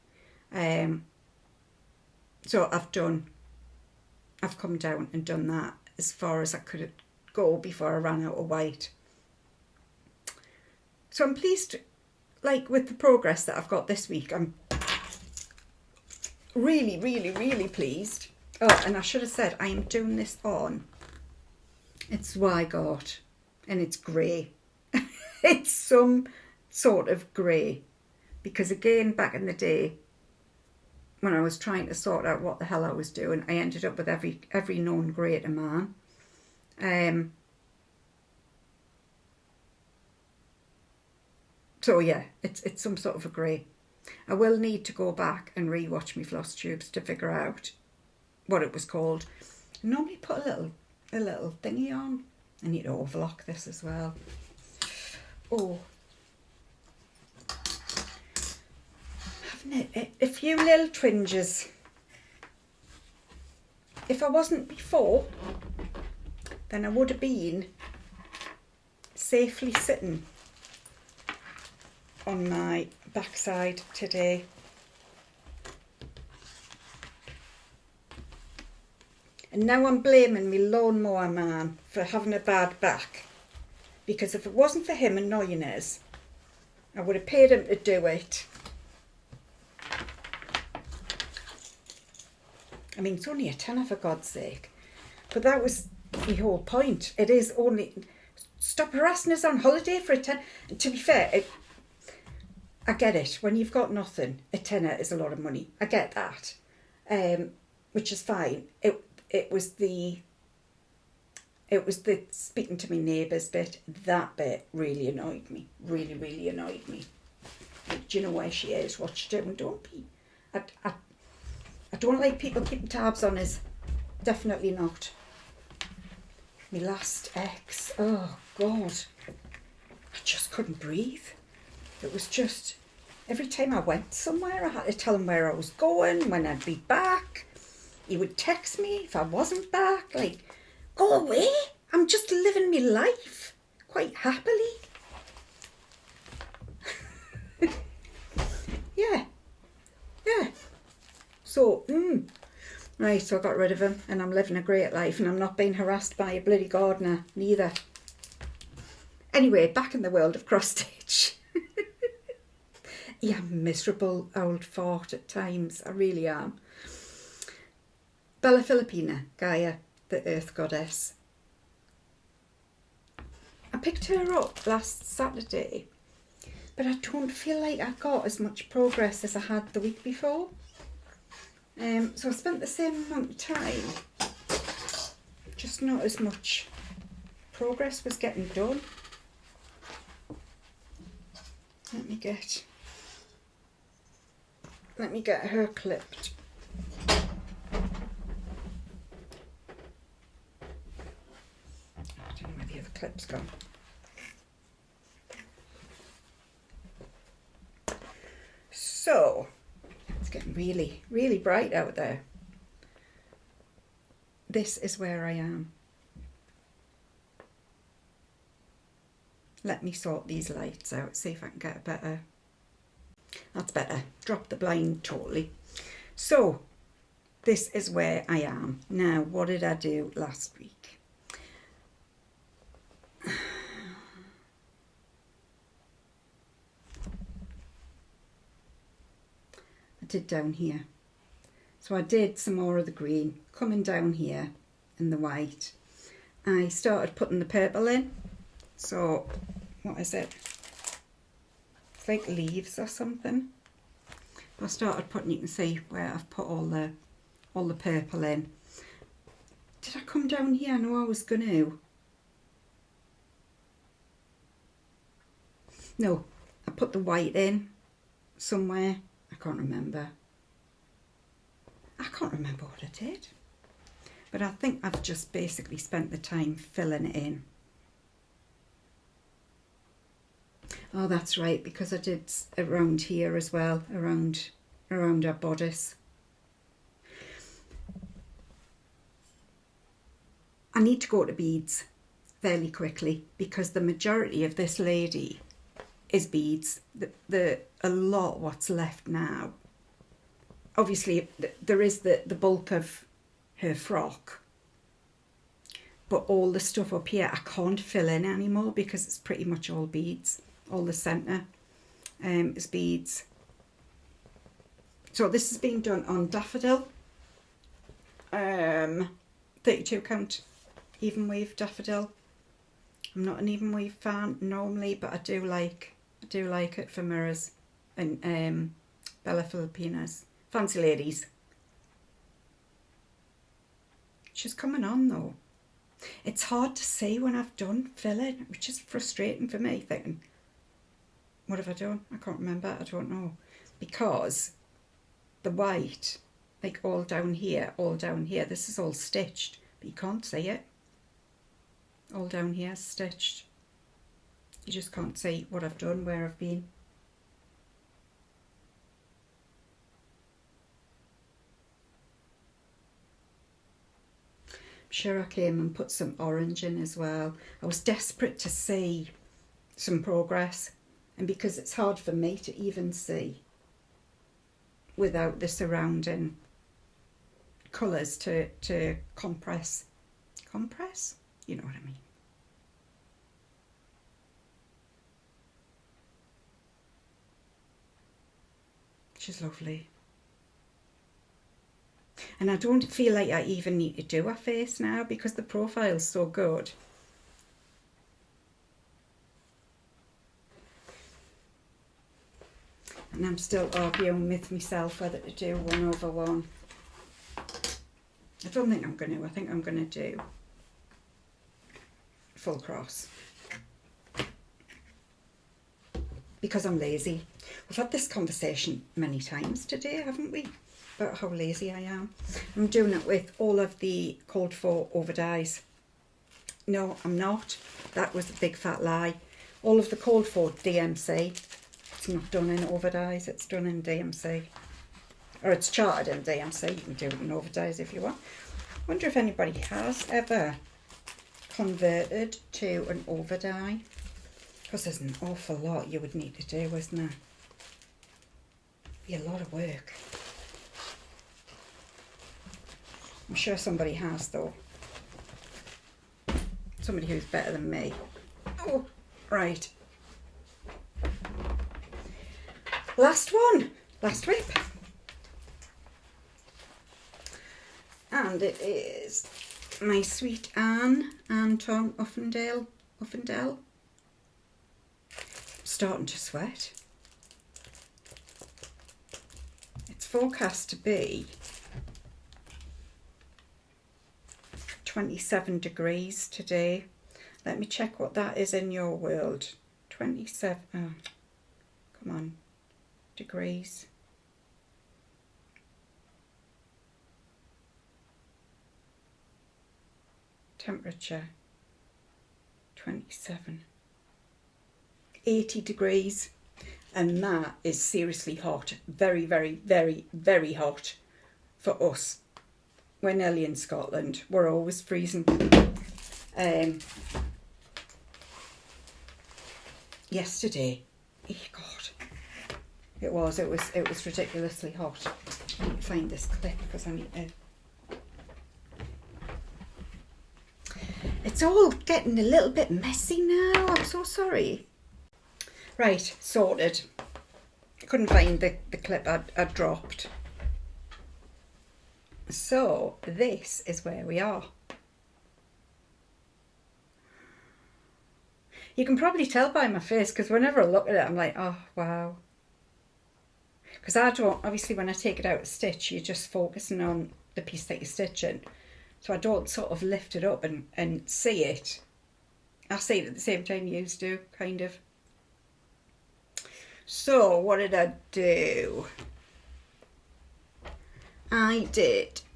So I've come down and done that as far as I could go before I ran out of white. So I'm pleased, with the progress that I've got this week. really, really, really pleased. Oh, and I should have said, I am doing this on. It's Wygart, and it's grey. It's some sort of grey. Because again, back in the day, when I was trying to sort out what the hell I was doing, I ended up with every known grey to man. So yeah, it's some sort of a grey. I will need to go back and re-watch my floss tubes to figure out what it was called. I normally put a little thingy on. I need to overlock this as well. Oh, having a few little twinges. If I wasn't before, then I would have been safely sitting on my backside today. And now I'm blaming my lawnmower man for having a bad back. Because if it wasn't for him annoying us, I would have paid him to do it. I mean, it's only a tenner for God's sake. But that was the whole point. It is only... Stop harassing us on holiday for a tenner. To be fair, I get it. When you've got nothing, a tenner is a lot of money. I get that. Which is fine. It was the speaking to my neighbours bit. That bit really annoyed me. Really, really annoyed me. Like, do you know where she is? What she's doing? Don't be. I don't like people keeping tabs on us. Definitely not. My last ex. Oh, God. I just couldn't breathe. It was just... Every time I went somewhere, I had to tell him where I was going, when I'd be back. He would text me if I wasn't back. Like, go away. I'm just living my life. Quite happily. Yeah. So, right, so I got rid of him and I'm living a great life and I'm not being harassed by a bloody gardener, neither. Anyway, back in the world of cross stitch. Yeah, I'm a miserable old fart at times. I really am. Bella Filipina, Gaia, the earth goddess. I picked her up last Saturday, but I don't feel like I got as much progress as I had the week before. So I spent the same amount of time, just not as much progress was getting done. Let me get her clipped. I don't know where the other clip's gone. So, it's getting really, really bright out there. This is where I am. Let me sort these lights out, see if I can get a better... That's better. Drop the blind totally. So, this is where I am. Now, what did I do last week? I did down here. So I did some more of the green, coming down here in the white. I started putting the purple in. So, what is it? It's like leaves or something. I started putting, you can see where I've put all the purple in. Did I come down here? I know I was going to. No, I put the white in somewhere. I can't remember. I can't remember what I did. But I think I've just basically spent the time filling it in. Oh, that's right, because I did around here as well, around our bodice. I need to go to beads fairly quickly because the majority of this lady is beads. A lot what's left now. Obviously, there is the bulk of her frock, but all the stuff up here I can't fill in anymore because it's pretty much all beads. All the centre is beads. So this has been done on daffodil, 32 count even weave daffodil. I'm not an even weave fan normally, but I do like it for mirrors and Bella Filipinas. Fancy ladies. She's coming on though. It's hard to see when I've done filling, which is frustrating for me, thinking, what have I done? I can't remember, I don't know. Because the white, like all down here, this is all stitched, but you can't see it. All down here is stitched. You just can't see what I've done, where I've been. Sure, I came and put some orange in as well. I was desperate to see some progress, and because it's hard for me to even see without the surrounding colours to compress, you know what I mean. She's lovely. And I don't feel like I even need to do her face now because the profile's so good. And I'm still arguing with myself whether to do 1/1. I don't think I'm going to. I think I'm going to do full cross. Because I'm lazy. We've had this conversation many times today, haven't we? About how lazy I am. I'm doing it with all of the called for over dyes. No, I'm not. That was a big fat lie. All of the called for DMC. It's not done in over dyes, it's done in DMC. Or it's charted in DMC. You can do it in over dyes if you want. I wonder if anybody has ever converted to an over dye. Because there's an awful lot you would need to do, isn't there? Be a lot of work. I'm sure somebody has though. Somebody who's better than me. Oh, right. Last one. Last whip. And it is my sweet Anne Tong Uffendell. I'm starting to sweat. It's forecast to be 27 degrees today. Let me check what that is in your world. 27, oh, come on, degrees. Temperature, 27. 80 degrees. And that is seriously hot. Very, very, very, very hot for us. We're nearly in Scotland. We're always freezing. Yesterday, oh God, it was ridiculously hot. I need to find this clip because I need to. It's all getting a little bit messy now. I'm so sorry. Right, sorted. Couldn't find the clip I'd dropped. So this is where we are. You can probably tell by my face because whenever I look at it I'm like, oh wow. Because I don't, obviously when I take it out of stitch you're just focusing on the piece that you're stitching. So I don't sort of lift it up and see it. I see it at the same time you do, kind of. So what did I do? I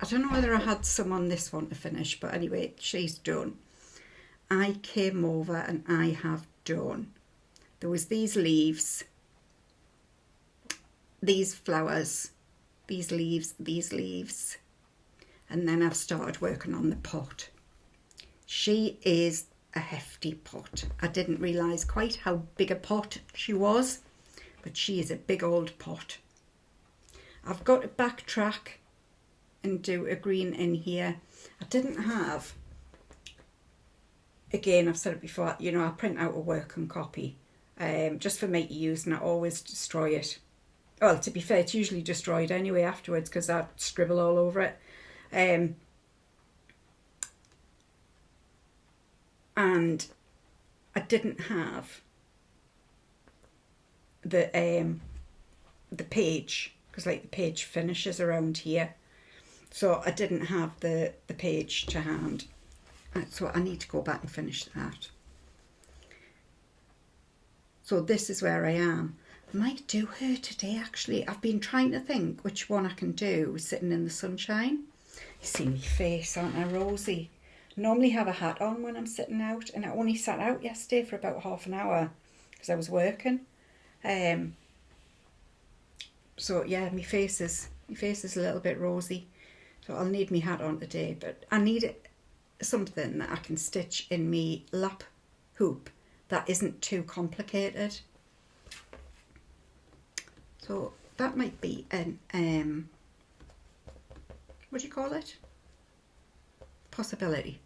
don't know whether I had some on this one to finish, but anyway, she's done. I came over and I have done. There was these leaves, these flowers, these leaves, and then I've started working on the pot. She is a hefty pot. I didn't realise quite how big a pot she was, but she is a big old pot. I've got to backtrack and do a green in here. I didn't have, again I've said it before, you know, I print out a work and copy just for me to use and I always destroy it Well, to be fair, it's usually destroyed anyway afterwards because I scribble all over it. And I didn't have the page, because like the page finishes around here, so I didn't have the page to hand, so I need to go back and finish that. So this is where I am. I might do her today actually. I've been trying to think which one I can do sitting in the sunshine. You see my face, aren't I rosy? I normally have a hat on when I'm sitting out, and I only sat out yesterday for about half an hour because I was working. So yeah, my face is a little bit rosy, so I'll need my hat on today. But I need something that I can stitch in my lap hoop that isn't too complicated. So that might be an what do you call it? Possibility.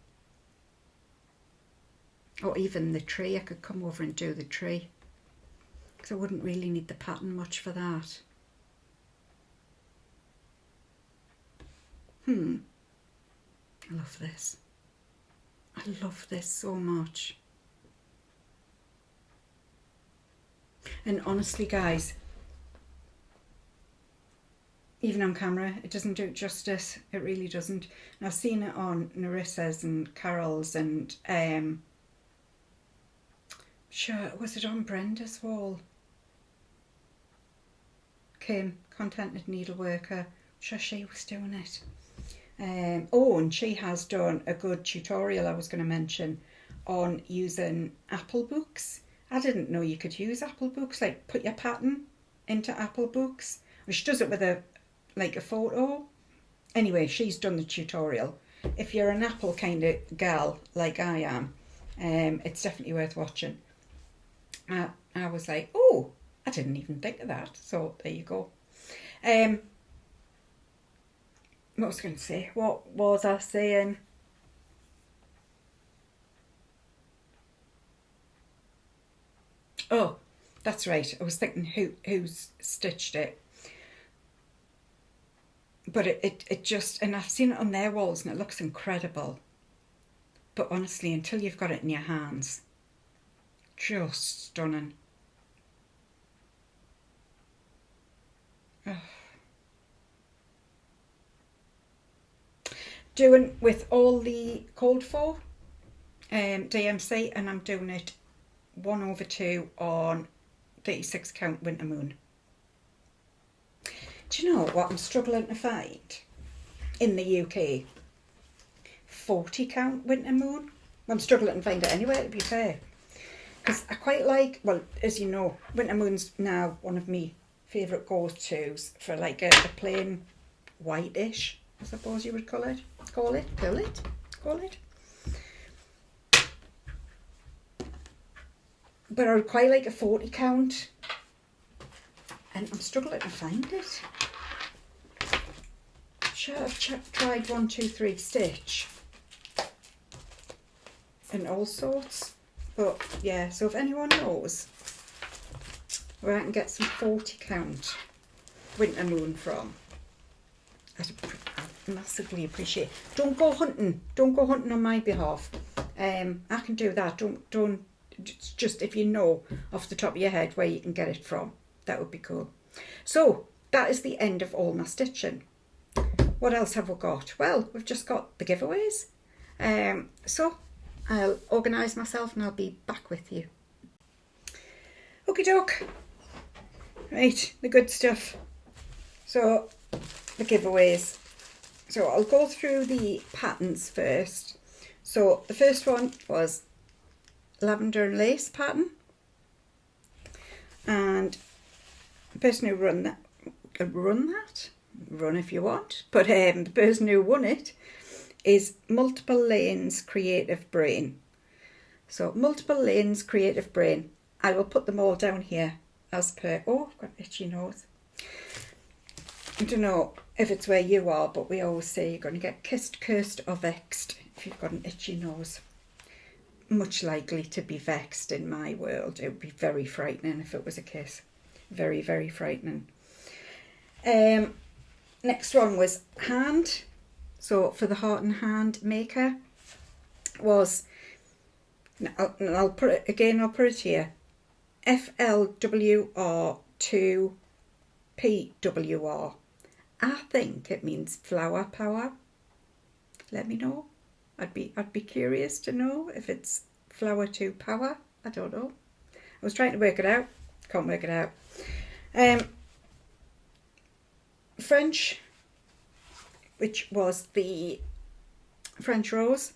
Or even the tree. I could come over and do the tree, because I wouldn't really need the pattern much for that. I love this. I love this so much. And honestly guys, even on camera, it doesn't do it justice. It really doesn't. And I've seen it on Narissa's and Carol's and sure, was it on Brenda's wall? Kim, contented needleworker. Sure, she was doing it. Oh, and she has done a good tutorial I was going to mention on using Apple books. I didn't know you could use Apple books, like put your pattern into Apple books. She does it with a photo. Anyway, she's done the tutorial. If you're an Apple kind of gal like I am, it's definitely worth watching. I was like, oh, I didn't even think of that. So there you go. What was I going to say? What was I saying? Oh, that's right. I was thinking who's stitched it. But it just, and I've seen it on their walls and it looks incredible. But honestly, until you've got it in your hands, just stunning. Oh. Doing with all the called for DMC, and I'm doing it 1/2 on 36 count winter moon. Do you know what I'm struggling to find in the UK? 40 count winter moon. I'm struggling to find it anywhere, to be fair, because I quite like, well, as you know, winter moon's now one of my favourite go-tos for like a plain whitish, I suppose you would call it. But I would quite like a 40 count, and I'm struggling to find it. Sure, I've tried 1, 2, 3 stitch and all sorts, but yeah. So if anyone knows where I can get some 40 count winter moon from, I'd massively appreciate it. Don't go hunting on my behalf. I can do that. Don't just if you know off the top of your head where you can get it from, that would be cool. So that is the end of all my stitching. What else have we got? Well, we've just got the giveaways. So I'll organise myself and I'll be back with you. Okie doke. Right, the good stuff. So the giveaways. So I'll go through the patterns first. So the first one was lavender and lace pattern, and the person who run if you want, but the person who won it is Multiple Lanes Creative Brain. So Multiple Lanes Creative Brain, I will put them all down here as per, oh, I've got an itchy nose. I don't know if it's where you are, but we always say you're going to get kissed, cursed or vexed if you've got an itchy nose. Much likely to be vexed in my world. It would be very frightening if it was a kiss. Very, very frightening. Next one was hand. So for the heart and hand maker was, I'll put it again, I'll put it here, FLWR to PWR. I think it means flower power. Let me know. I'd be curious to know if it's flower to power. I don't know. I was trying to work it out. Can't work it out. French, which was the French Rose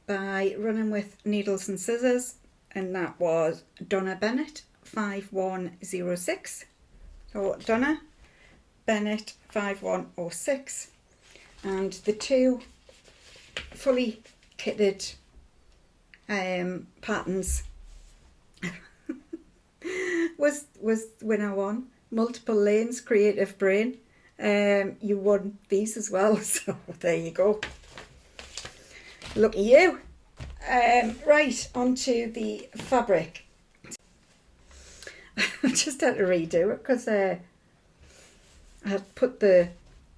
by Running with Needles and Scissors, and that was Donna Bennett 5106. So Donna Bennett 5106, and the two fully kitted patterns was winner one, Multiple Lanes Creative Brain. You won these as well, so there you go. Look at you. Right, onto the fabric. I just had to redo it because I had put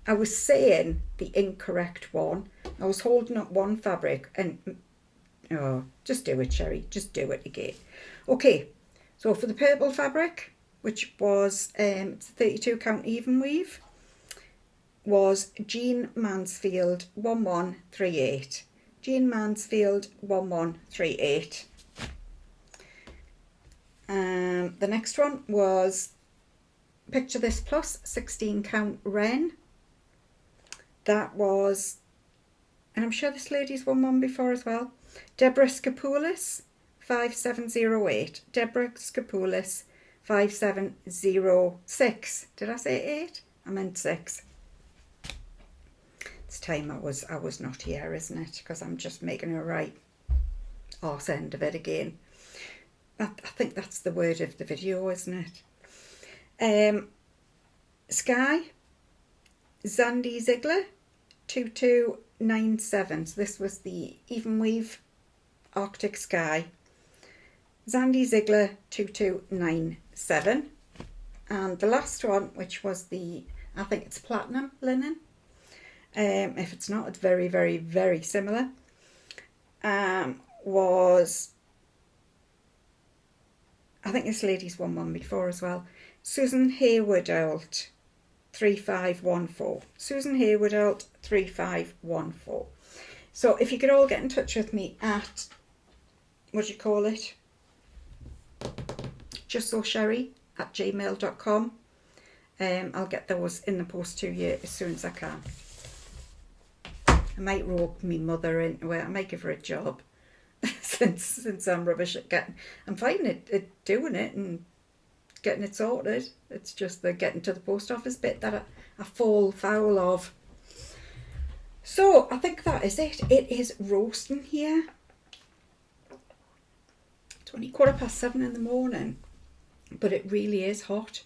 I was saying the incorrect one. I was holding up one fabric and, oh, just do it, Sherrie, just do it again. Okay, so for the purple fabric, which was it's 32 count even weave, was Jean Mansfield 1138. Jean Mansfield 1138. The next one was Picture This Plus 16 count Wren. That was, and I'm sure this lady's won one before as well, Deborah Skapoulis 5708. Deborah Skapoulis 5706. Did I say 8? I meant 6. This time I was not here, isn't it? Because I'm just making a right arse end of it again. I think that's the word of the video, isn't it? Sky, Zandy Ziegler 2297. So this was the even weave Arctic Sky. Zandy Ziegler 2297. And the last one, which was the, I think it's platinum linen. If it's not, it's very, very, very similar. Was, I think this lady's won one before as well. Susan Hayward-Alt 3514. Susan Hayward-Alt 3514. So if you could all get in touch with me at, what do you call it? Justsewsherrie@gmail.com. I'll get those in the post to you as soon as I can. I might rope me mother into it. I might give her a job since I'm rubbish at getting. I'm fine at doing it and getting it sorted. It's just the getting to the post office bit that I fall foul of. So I think that is it. It is roasting here. It's only 7:15 in the morning, but it really is hot.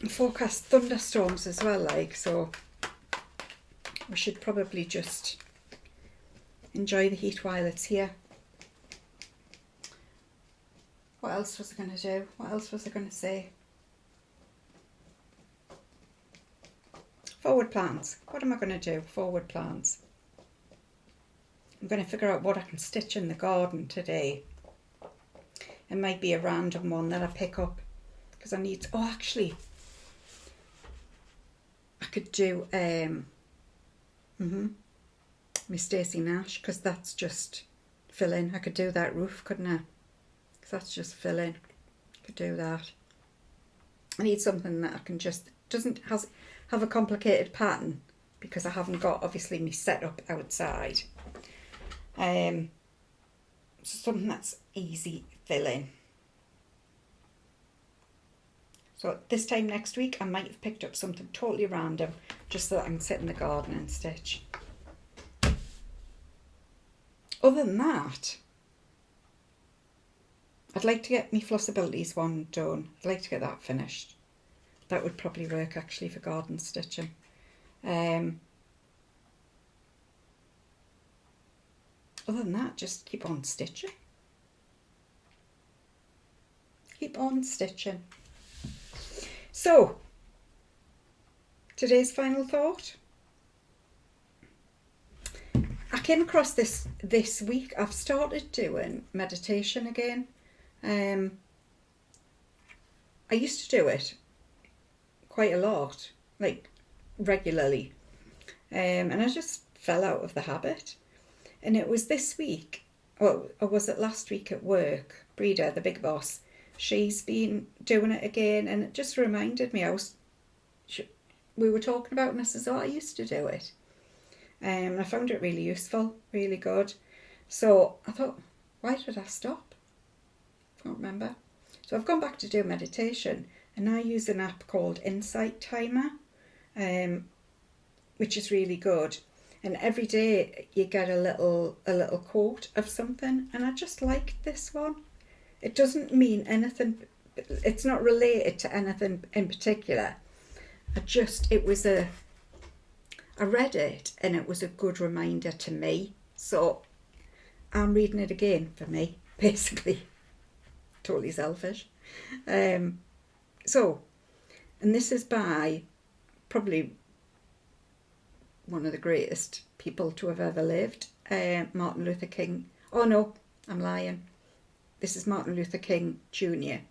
Forecast thunderstorms as well, like, so we should probably just enjoy the heat while it's here. What else was I going to do? What else was I going to say? Forward plans. What am I going to do? Forward plans. I'm going to figure out what I can stitch in the garden today. It might be a random one that I pick up because I need to, oh, actually I could do Miss Stacy Nash, because that's just fill-in. I could do that roof, couldn't I? Because that's just fill-in. Could do that. I need something that I can just, doesn't have a complicated pattern, because I haven't got obviously me set up outside. Something that's easy fill-in. So this time next week I might have picked up something totally random just so that I can sit in the garden and stitch. Other than that, I'd like to get my Flossabilities one done. I'd like to get that finished. That would probably work actually for garden stitching. Other than that, just keep on stitching. keep on stitching. So, today's final thought. I came across this week. I've started doing meditation again. I used to do it quite a lot, like regularly, and I just fell out of the habit. And it was this week, or was it last week at work? Breda, the big boss, she's been doing it again, and it just reminded me. We were talking about it, and I says, "Oh, I used to do it." I found it really useful, really good. So I thought, why did I stop? I can't remember. So I've gone back to do meditation, and I use an app called Insight Timer, which is really good. And every day you get a little quote of something, and I just liked this one. It doesn't mean anything. It's not related to anything in particular. I read it, and it was a good reminder to me. So I'm reading it again for me, basically. Totally selfish. And this is by probably one of the greatest people to have ever lived, Martin Luther King. Oh no, I'm lying. This is Martin Luther King Jr.,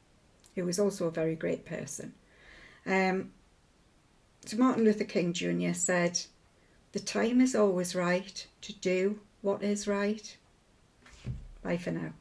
who was also a very great person. So Martin Luther King Jr. said, "The time is always right to do what is right." Bye for now.